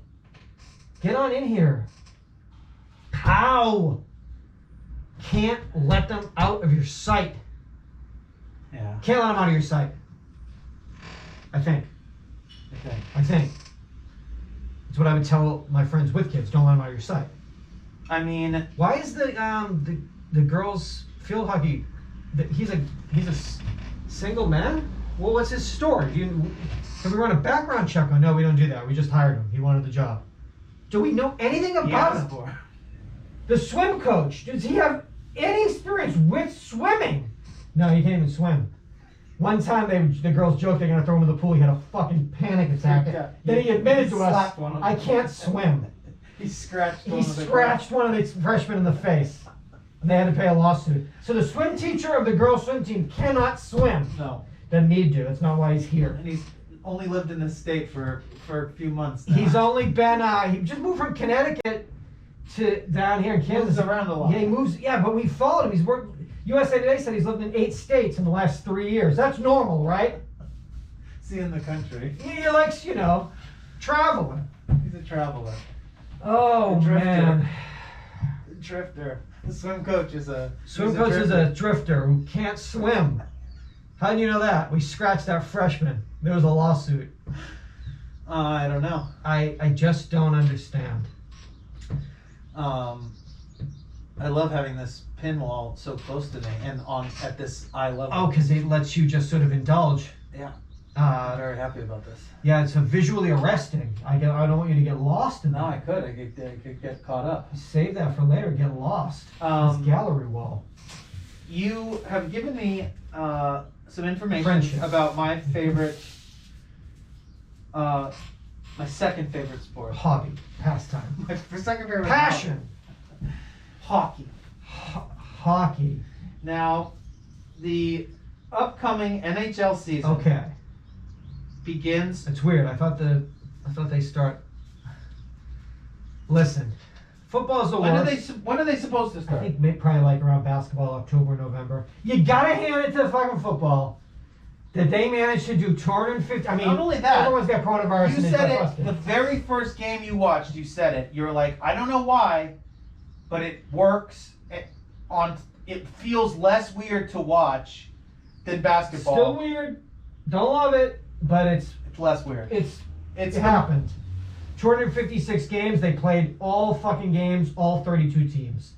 Get on in here. How? Can't let them out of your sight. Yeah. Can't let them out of your sight. I think. That's what I would tell my friends with kids. Don't let them out of your sight. I mean, why is the girls field hockey? He's a single man. Well, what's his story? Can we run a background check on? No, we don't do that. We just hired him. He wanted the job. Do we know anything about him? The swim coach. Does he have any experience with swimming? No, he can't even swim. One time, the girls joked they're gonna throw him in the pool. He had a fucking panic attack. Yeah. Then he admitted to us, "I can't swim." He scratched one of the freshmen in the face. And they had to pay a lawsuit. So the swim teacher of the girls' swim team cannot swim. No. Doesn't need to. That's not why he's here. And he's only lived in this state for a few months now. He's only been, he just moved from Connecticut to down here in Kansas. Moves around a lot. Yeah, he moves, but we followed him. He's worked, USA Today said he's lived in 8 states in the last 3 years. That's normal, right? Seeing the country. He likes, traveling. He's a traveler. Oh, man. A drifter. The swim coach is a drifter who can't swim. How do you know that? We scratched that freshman. There was a lawsuit. I don't know. I just don't understand. I love having this pin wall so close to me and at this eye level. Oh, because it lets you just sort of indulge. Yeah. I'm very happy about this. Yeah, it's a visually arresting. I don't want you to get lost in that. No, I could. I could get caught up. Save that for later. Get lost. This gallery wall. You have given me some information about my favorite, my second favorite sport. Hobby. Pastime. My second favorite. Passion. Hockey. Hockey. Now, the upcoming NHL season. Okay. Begins. It's weird. I thought they start. Listen, football's the worst. When are they supposed to start? I think probably like around basketball, October, November. You gotta hand it to the fucking football that they managed to do 250. I mean, not only that, everyone's got coronavirus. You said it the very first game you watched. You said it. You were like, I don't know why, but it works. It feels less weird to watch than basketball. Still weird. Don't love it. But it's less weird. It happened. 256 games. They played all fucking games, all 32 teams,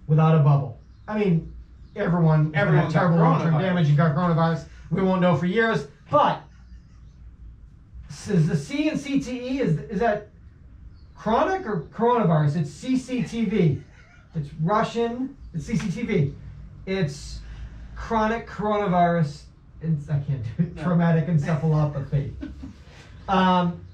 without a bubble. I mean, everyone had terrible long-term damage and got coronavirus. We won't know for years. But is the C and CTE is that chronic or coronavirus? It's CCTV. It's Russian. It's CCTV. It's chronic coronavirus. I can't do it. Traumatic encephalopathy.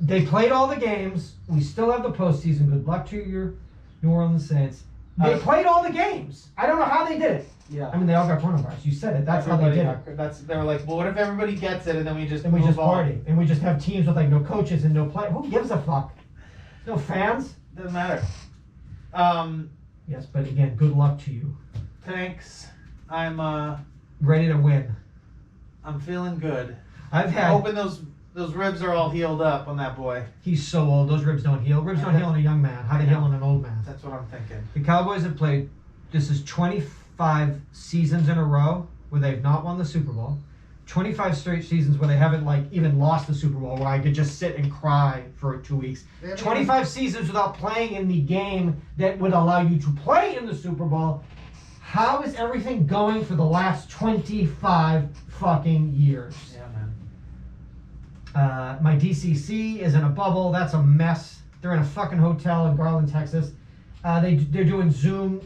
They played all the games. We still have the postseason. Good luck to your New Orleans Saints. They played all the games. I don't know how they did it. Yeah. I mean, they all got coronavirus. You said it. That's how they did it. They were like, well, what if everybody gets it and then we just party and we just have teams with like no coaches and no play. Who gives a fuck? No fans. Doesn't matter. Yes, but again, good luck to you. Thanks. I'm ready to win. I'm feeling good. I'm hoping those ribs are all healed up on that boy. He's so old. Those ribs don't heal. Ribs don't heal in a young man. How they heal in an old man? That's what I'm thinking. The Cowboys have played. This is 25 seasons in a row where they've not won the Super Bowl. 25 straight seasons where they haven't even lost the Super Bowl, where I could just sit and cry for 2 weeks. 25 seasons without playing in the game that would allow you to play in the Super Bowl. How is everything going for the last 25 fucking years? Yeah, man. My DCC is in a bubble. That's a mess. They're in a fucking hotel in Garland, Texas. They're doing Zoom.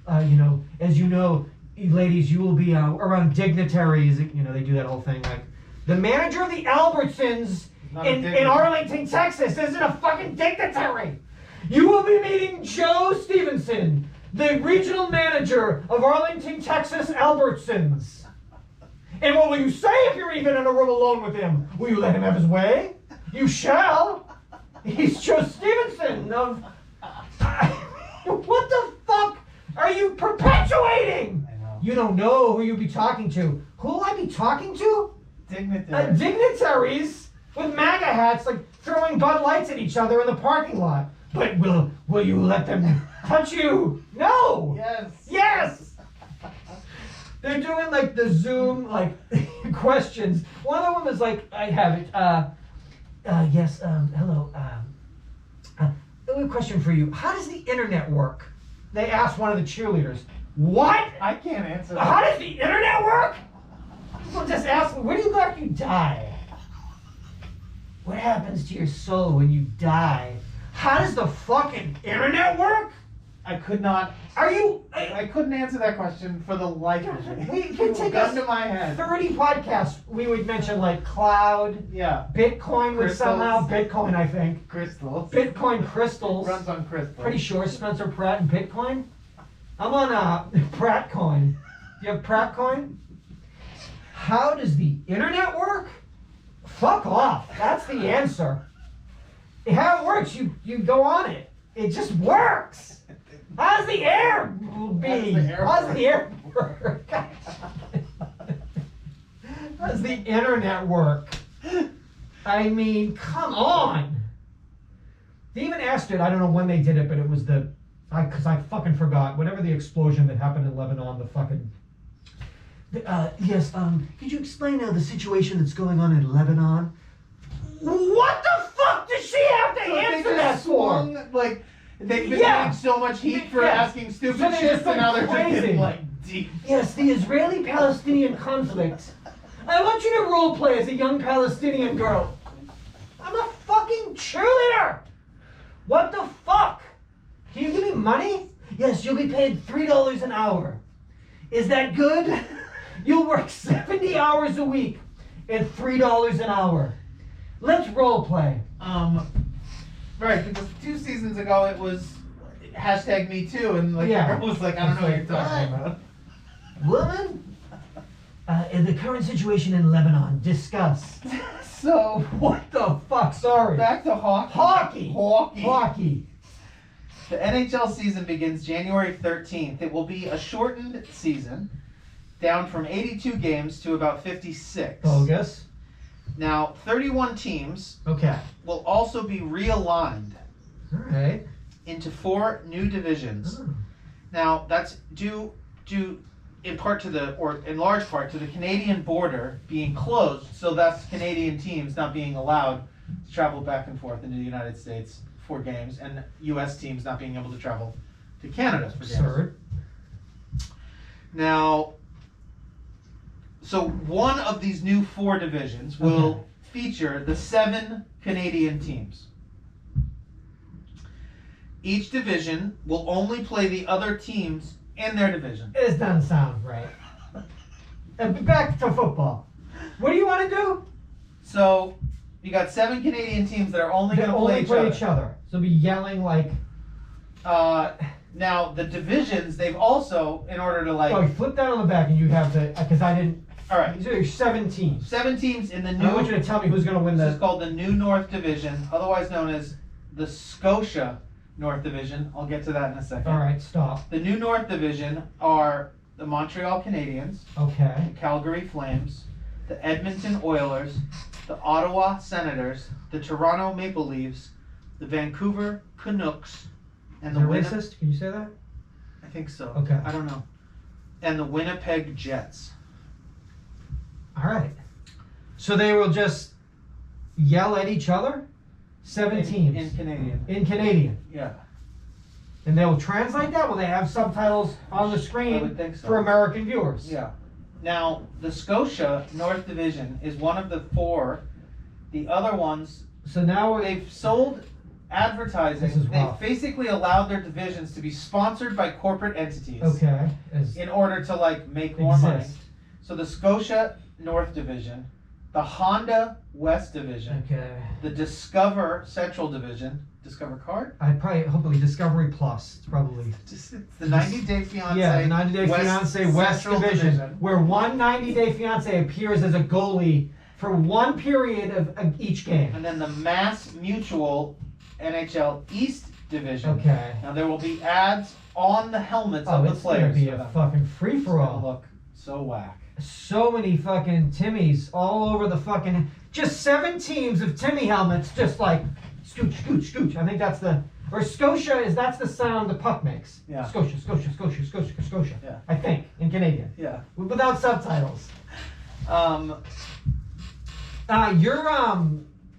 As you know, ladies, you will be around dignitaries. They do that whole thing. Like the manager of the Albertsons in Arlington, Texas, isn't a fucking dignitary. You will be meeting Joe Stevenson, the regional manager of Arlington, Texas, Albertsons. And what will you say if you're even in a room alone with him? Will you let him have his way? You shall. He's Joe Stevenson of... What the fuck are you perpetuating? I know. You don't know who you'll be talking to. Who will I be talking to? Dignitaries. Dignitaries with MAGA hats, throwing Bud Lights at each other in the parking lot. But will you let them touch you? No. Yes. Yes. They're doing the Zoom questions. One of them is I have it. Yes. Hello. I have a question for you. How does the internet work? They asked one of the cheerleaders. What? I can't answer that. How does the internet work? People just ask me, where do you go after you die? What happens to your soul when you die? How does the fucking internet work? I could not. Are you? I couldn't answer that question for the life of me. We can take us gun to my head. 30 podcasts. We would mention like cloud, Yeah. Bitcoin would Crystals. somehow, Bitcoin I think. Crystals. Bitcoin crystals. Runs on crystals. Pretty sure Spencer Pratt and Bitcoin. I'm on Prattcoin. Do you have Prattcoin? How does the internet work? Fuck off. That's the answer. How it works, you go on it. It just works. How's the air be? How's the air work? How's the internet work? I mean, come on. They even asked it, I don't know when they did it, but it was because I fucking forgot, whatever the explosion that happened in Lebanon, the fucking... yes, could you explain the situation that's going on in Lebanon? What the fuck does she have to answer that for? Like, they've been Yeah. getting so much heat for Yeah. asking stupid So they shit, just so went now they're just crazy. getting, like, deep. Yes, the Israeli-Palestinian conflict. I want you to role play as a young Palestinian girl. I'm a fucking cheerleader. What the fuck? Can you give me money? Yes, you'll be paid $3 an hour. Is that good? You'll work 70 hours a week and $3 an hour. Let's role play. Right, because 2 seasons ago it was hashtag me too, and like Yeah. the girl was like, I don't know what you're talking about. Woman? In the current situation in Lebanon, discuss. So, What the fuck? Sorry. back to hockey. Hockey. Hockey. Hockey. The NHL season begins January 13th. It will be a shortened season, down from 82 games to about 56. Bogus. Now, 31 teams Okay. will also be realigned All right. into 4 new divisions. Oh. Now, that's due in part to or in large part to the Canadian border being closed, so that's Canadian teams not being allowed to travel back and forth into the United States for games, and U.S. teams not being able to travel to Canada for games. Absurd. Now, so one of these new 4 divisions will feature the 7 Canadian teams. Each division will only play the other teams in their division. This doesn't sound right. Back to football. What do you want to do? So you got 7 Canadian teams that are only They going to only play each other. So be yelling like. Now the divisions, they've also, in order to like, Oh, you flip that on the back and you have the. Because I didn't. all right, These are 7 teams. 7 teams in the I new. want you to tell me who's going to win This is the. called the New North Division, otherwise known as the Scotia North Division. I'll get to that in a second. All right, stop. The New North Division are the Montreal Canadiens, Okay. the Calgary Flames, the Edmonton Oilers, the Ottawa Senators, the Toronto Maple Leafs, the Vancouver Canucks, and Is the that Winnipeg. racist? Can you say that? I think so. Okay. I don't know. And the Winnipeg Jets. All right. So they will just yell at each other? 7 teams. In Canadian. In Canadian. Yeah. And they'll translate that? Will they have subtitles on the I screen would think so. for American viewers? Yeah. Now, the Scotia North Division is one of the 4. The other ones, So now they've sold advertising. This is They've rough. basically allowed their divisions to be sponsored by corporate entities. Okay. In order to like make more money. Exist. So the Scotia North Division, the Honda West Division, Okay. the Discover Central Division, Discover Card? Hopefully Discovery Plus. It's probably. It's the 90 Day Fiance. Yeah, the 90 Day Fiance West Central Division, where one 90 Day Fiance appears as a goalie for one period of each game. And then the Mass Mutual NHL East Division. Okay. Now there will be ads on the helmets Oh, of the it's gonna players. be for a them. fucking free It's for gonna all. look so whack. So many fucking Timmies all over the fucking. Just 7 teams of Timmy helmets, just like scooch, scooch, scooch. I think that's the. Or Scotia that's the sound the puck makes. Yeah. Scotia, Scotia, Scotia, Scotia, Scotia. Yeah. I think in Canadian, Yeah. without subtitles.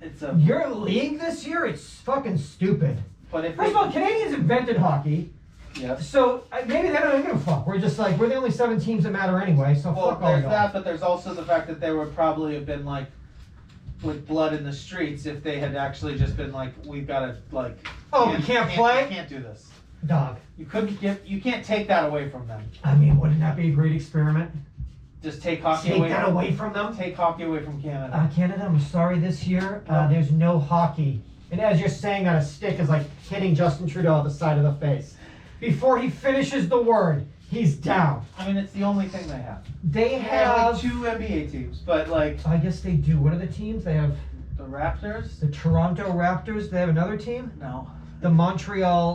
It's a. Your league this year, it's fucking stupid. But if First of all, Canadians invented hockey. Yes. So maybe they don't even give a fuck. We're just like, we're the only 7 teams that matter anyway, so Well, fuck all there's y'all. that, but there's also the fact that they would probably have been like with blood in the streets if they had actually just been like, we've got to like. Oh, we can't play? You can't do this. Dog. You can't take that away from them. I mean, wouldn't that be a great experiment? Just take hockey Take away. that away from them? Take hockey away from Canada. Canada, I'm sorry, this year, there's no hockey. And as you're saying that, a stick is like hitting Justin Trudeau on the side of the face. Before he finishes the word, he's down. I mean, it's the only thing they have. They They have have... like 2 NBA teams, but like I guess they do. What are the teams? They have the Raptors. the Toronto Raptors. They have another team? No. The Montreal,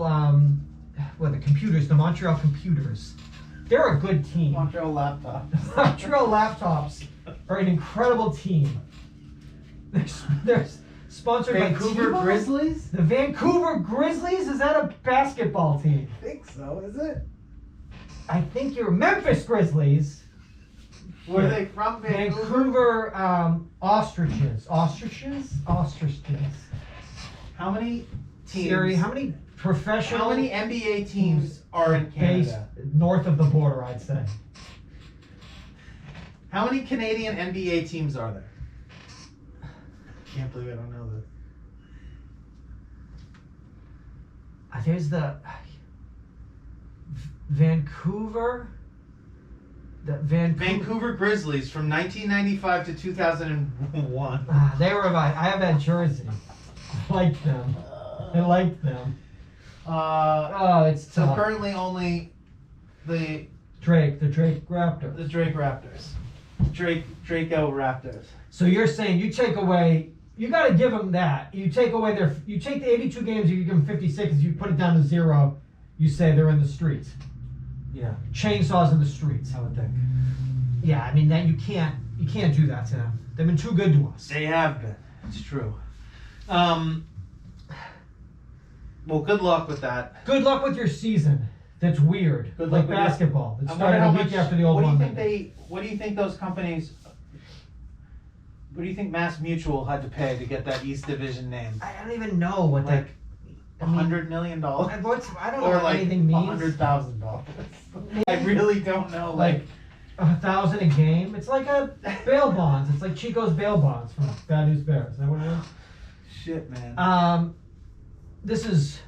the Montreal Computers. They're a good team. Montreal laptop. Montreal Laptops are an incredible team. They're sponsored Vancouver by T-Mobile? Grizzlies? The Vancouver Grizzlies? Is that a basketball team? I think so, is it? I think you're Memphis Grizzlies. Were they from Vancouver? Vancouver Ostriches. Ostriches? Ostriches. How many teams? Siri, how many professional... How many NBA teams are in based Canada? north of the border, I'd say. How many Canadian NBA teams are there? Can't believe I don't know this. There's the Vancouver. The Vancouver Grizzlies from 1995 to 2001. They were I have that jersey. I liked them. I liked them. It's So tough. currently only the the Drake Raptors. the Drake Raptors. Draco Raptors. So you're saying you take away, you got to give them that. You take away you take the 82 games, you give them 56, you put it down to 0, you say they're in the streets. Yeah, Chainsaws in the streets. I would think. Yeah, I mean that you can't do that to them. They've been too good to us. They have been. It's true. Well, good luck with that. Good luck with your season. That's weird. Good like luck with basketball. It I started wonder a how week much- after the old what do you one. think what do you think those companies? What do you think Mass Mutual had to pay to get that East Division name? I don't even know what Like I mean, $100 million, or I don't know like what anything means. $100,000. I really don't know. Like 1,000 a game. It's like a bail bonds. It's like Chico's bail bonds from Bad News Bears. Is that what it is? Shit, man. This is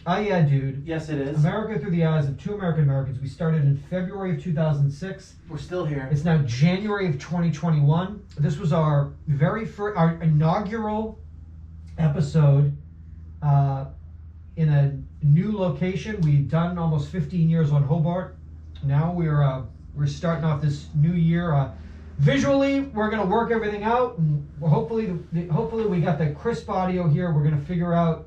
UhhYeahDude. Yes, it is. America through the eyes of 2 Americans. We started in February of 2006. We're still here. It's now January of 2021. This was our our inaugural episode in a new location. We've done almost 15 years on Hobart. Now we're starting off this new year. Visually, we're gonna work everything out, and hopefully we got the crisp audio here. We're gonna figure out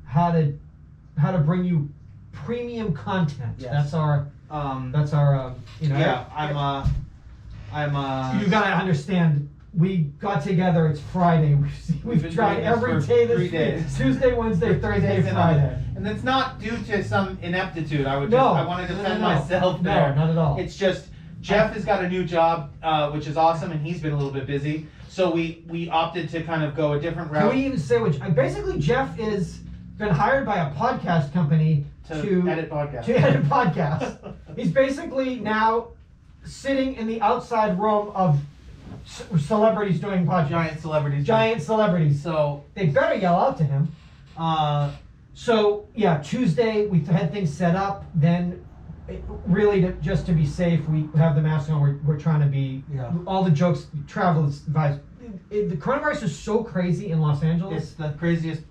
how to bring you premium content. Yes. That's our Yeah, I'm You gotta understand. We got together. It's Friday. We've been tried doing this every for day this 3 week. days. Tuesday, Wednesday, 3 Thursday, days in on Friday. it. And it's not due to some ineptitude. I No, want to defend myself no, there. not at all. It's just Jeff has got a new job, which is awesome, and he's been a little bit busy. So we opted to kind of go a different route. Can we even say which? Basically, Jeff is been hired by a podcast company to edit podcasts. To edit podcasts. He's basically now sitting in the outside room of celebrities doing podcasts. Giant celebrities. So they better yell out to him. So yeah, Tuesday we had things set up. Then, just to be safe, we have the mask on. We're trying to be all the jokes, travel advice. The coronavirus is so crazy in Los Angeles. It's the craziest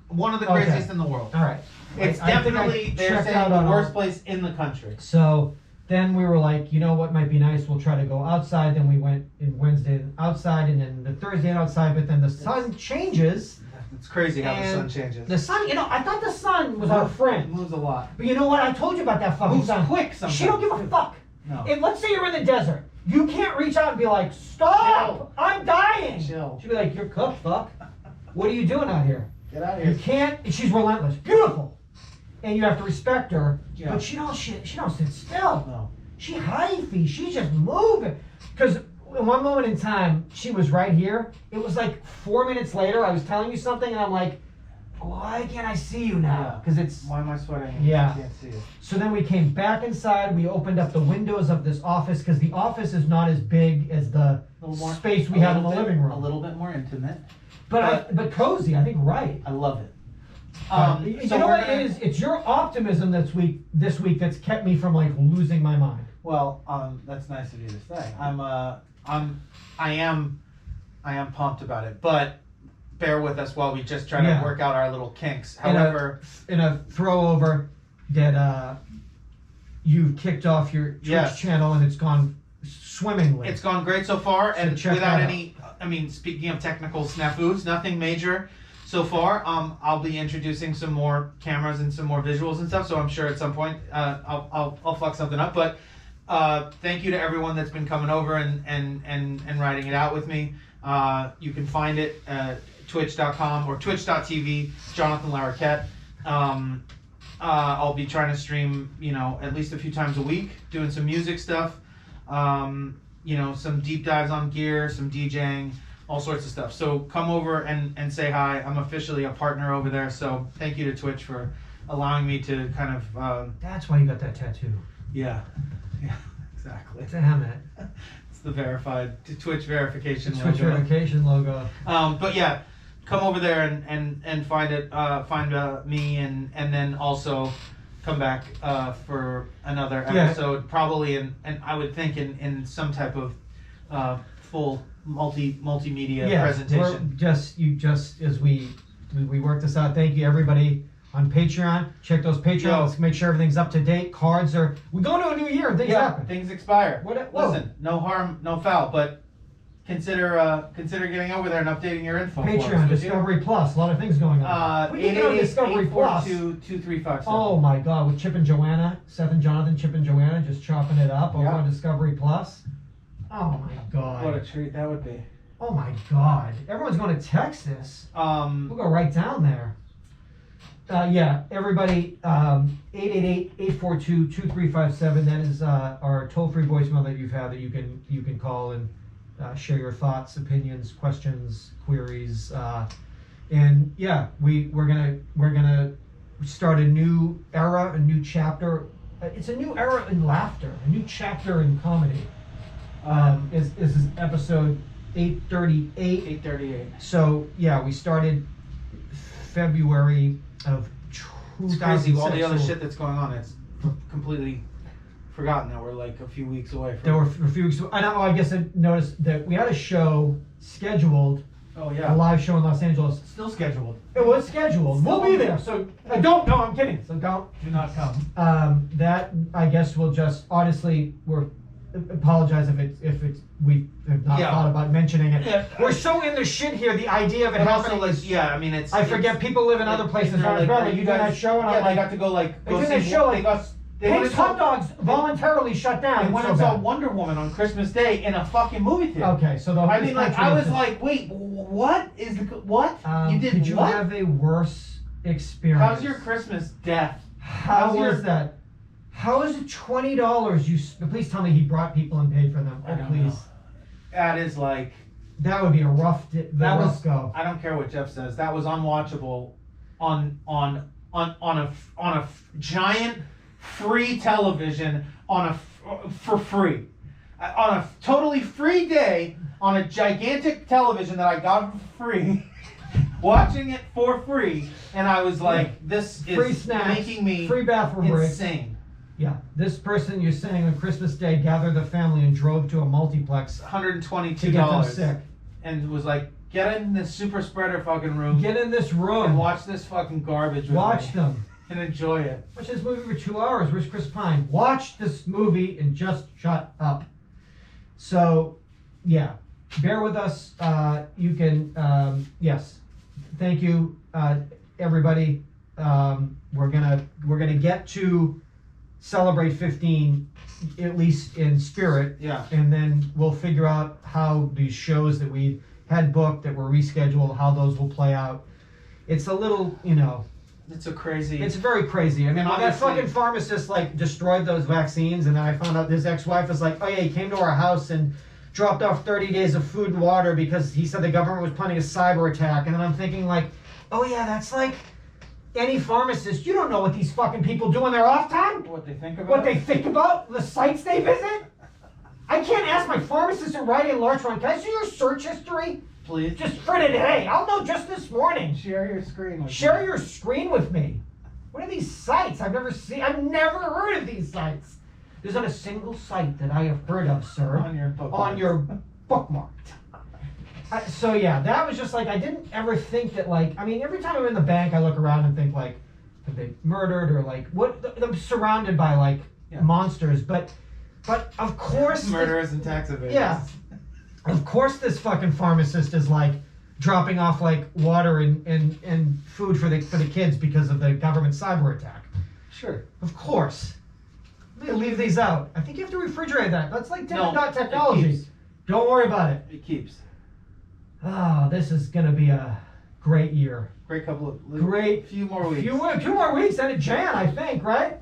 one of the craziest in the world. All right. It's definitely they're saying the worst place in the country. So then we were like, you know what might be nice? We'll try to go outside. Then we went in Wednesday outside, and then the Thursday outside. But then the sun changes. It's crazy how the sun changes. The sun, I thought the sun was our friend. It moves a lot. But you know what? I told you about that fucking Moves sun. quick sometimes. She don't give a fuck. No. And let's say you're in the desert. You can't reach out and be like, stop! Chill. I'm dying! Chill. She'll be like, you're cooked, fuck. What are you doing out here? Get out of You here. can't, she's relentless. Beautiful. And you have to respect her. Yeah. But she don't sit still. No. She hyphy. She's just moving. Because in one moment in time, she was right here. It was like 4 minutes later, I was telling you something, and I'm like, why can't I see you now? Because it's. Why am I sweating? Yeah. I can't see it. So then we came back inside. We opened up the windows of this office because the office is not as big as the space we have in the living room. A little bit more intimate. But cozy. I think right. I love it. You know what it is? It's your optimism this week that's kept me from like losing my mind. Well, that's nice of you to say. I am pumped about it, but bear with us while we just try to work out our little kinks. However, in a throw over that you've kicked off your Twitch channel and it's gone swimmingly. It's gone great so far, So and check without that any. I mean, speaking of technical snafus, nothing major so far. I'll be introducing some more cameras and some more visuals and stuff. So I'm sure at some point I'll fuck something up. But thank you to everyone that's been coming over and writing it out with me. You can find it at twitch.com or twitch.tv, Jonathan Larroquette. I'll be trying to stream, at least a few times a week, doing some music stuff, some deep dives on gear, some DJing, all sorts of stuff. So come over and say hi. I'm officially a partner over there. So thank you to Twitch for allowing me to kind of... That's why you got that tattoo. Yeah, exactly. Damn it. It's the verified Twitch verification logo. Twitch verification logo. But yeah, come over there and find it, find me, and then also come back for another episode, probably and I would think in some type of full multimedia presentation. As we work this out. Thank you everybody on Patreon. Check those Patreons. Let's make sure everything's up to date. Cards are. We go into a new year and things happen. Things expire. Listen, no harm, no foul, but consider getting over there and updating your info. Patreon, Discovery Plus, a lot of things going on. We can get on Discovery Plus. 2357. Oh my God, with Chip and Joanna, Seth and Jonathan, Chip and Joanna, just chopping it up over on Discovery Plus. Oh my God. What a treat that would be. Oh my God. Everyone's going to Texas. We'll go right down there. Everybody, 888-842-2357. That is our toll-free voicemail that you've had that you can call and share your thoughts, opinions, questions, queries. We're gonna start a new era, a new chapter. It's a new era in laughter, a new chapter in comedy. Is episode 838. 838. So we started February of 2006. It's crazy. All the other shit that's going on, it's completely forgotten that we're like a few weeks away from. There were a few weeks. I guess I noticed that we had a show scheduled. Oh yeah. A live show in Los Angeles. Still scheduled. It was scheduled. We'll be there. So don't. No, I'm kidding. So do not come. That I guess we'll just honestly apologize if we have not thought about mentioning it. Yeah. We're so in the shit here. The idea of it happening. It's. I forget people live in other places. You doing that show and I'm like, they got to go doing that show. Pink's Hot Dogs voluntarily shut down. They went and saw Wonder Woman on Christmas Day in a fucking movie theater. Okay, so I was like, wait, what is what? You did Did you what? have a worse experience? How's your Christmas death? How was that? How is it $20? Please tell me he brought people and paid for them. Oh, please. Know. That is like. That would be a rough go. I don't care what Jeff says. That was unwatchable on a giant free television for free on a totally free day on a gigantic television that I got for free. Watching it for free, and I was like, "This free is snacks, making me free bathroom insane." Break. Yeah, this person you're saying on Christmas Day gathered the family and drove to a multiplex, $122 to get them sick, and was like, "Get in this super spreader fucking room. Get in this room and watch this fucking garbage. Watch them and enjoy it. Watch this movie for 2 hours. Where's Chris Pine? Watch this movie and just shut up." So, bear with us. You can Thank you, everybody. We're gonna get to celebrate 15, at least in spirit. Yeah. And then we'll figure out how these shows that we had booked that were rescheduled, how those will play out. It's a little, It's very crazy. I mean, that fucking pharmacist destroyed those vaccines, and then I found out his ex-wife was like, "Oh yeah, he came to our house and dropped off 30 days of food and water because he said the government was planning a cyber attack." And then I'm thinking oh yeah, that's like any pharmacist. You don't know what these fucking people do in their off time. What they think about? What they think about, the sites they visit. I can't ask my pharmacist in Rite Large Run, can I see your search history? Please. Just for today. I'll know just this morning. Share your screen with Share me. your screen with me. What are these sites? I've never heard of these sites. There's not a single site that I have heard of, sir. On your bookmark. On your bookmarked. So yeah, that was just like, I didn't ever think that like, I mean, every time I'm in the bank, I look around and think like, have they murdered or like, what, I'm surrounded by like monsters, but of course. Murderers and tax evaders. Yeah. Of course this fucking pharmacist is like dropping off like water and food for the kids because of the government cyber attack. Sure. Of course. They leave these out. I think you have to refrigerate that. That's like No, Dot it technology. keeps. Don't worry about it. It keeps. Oh, this is gonna be a great year. Great couple of few more weeks. 2 more weeks and a Jan, I think, right?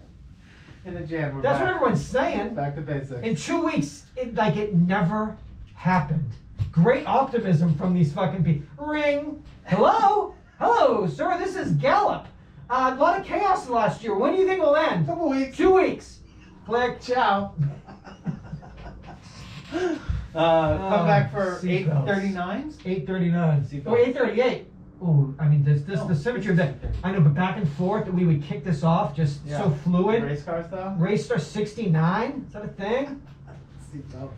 In the Jan, we're That's back. what everyone's saying. Back to basics. In 2 weeks, it never happened. Great optimism from these fucking people. Ring. Hello? Hello, sir. This is Gallup. A lot of chaos last year. When do you think we'll end? Couple weeks. 2 weeks. Click. Ciao. Come back for 8:39s. 8:39. Oh, 8:38. Ooh, I mean, the symmetry of that. I know, but back and forth that we would kick this off, just so fluid. Race car style. Race star 69. Is that a thing? Seatbelt.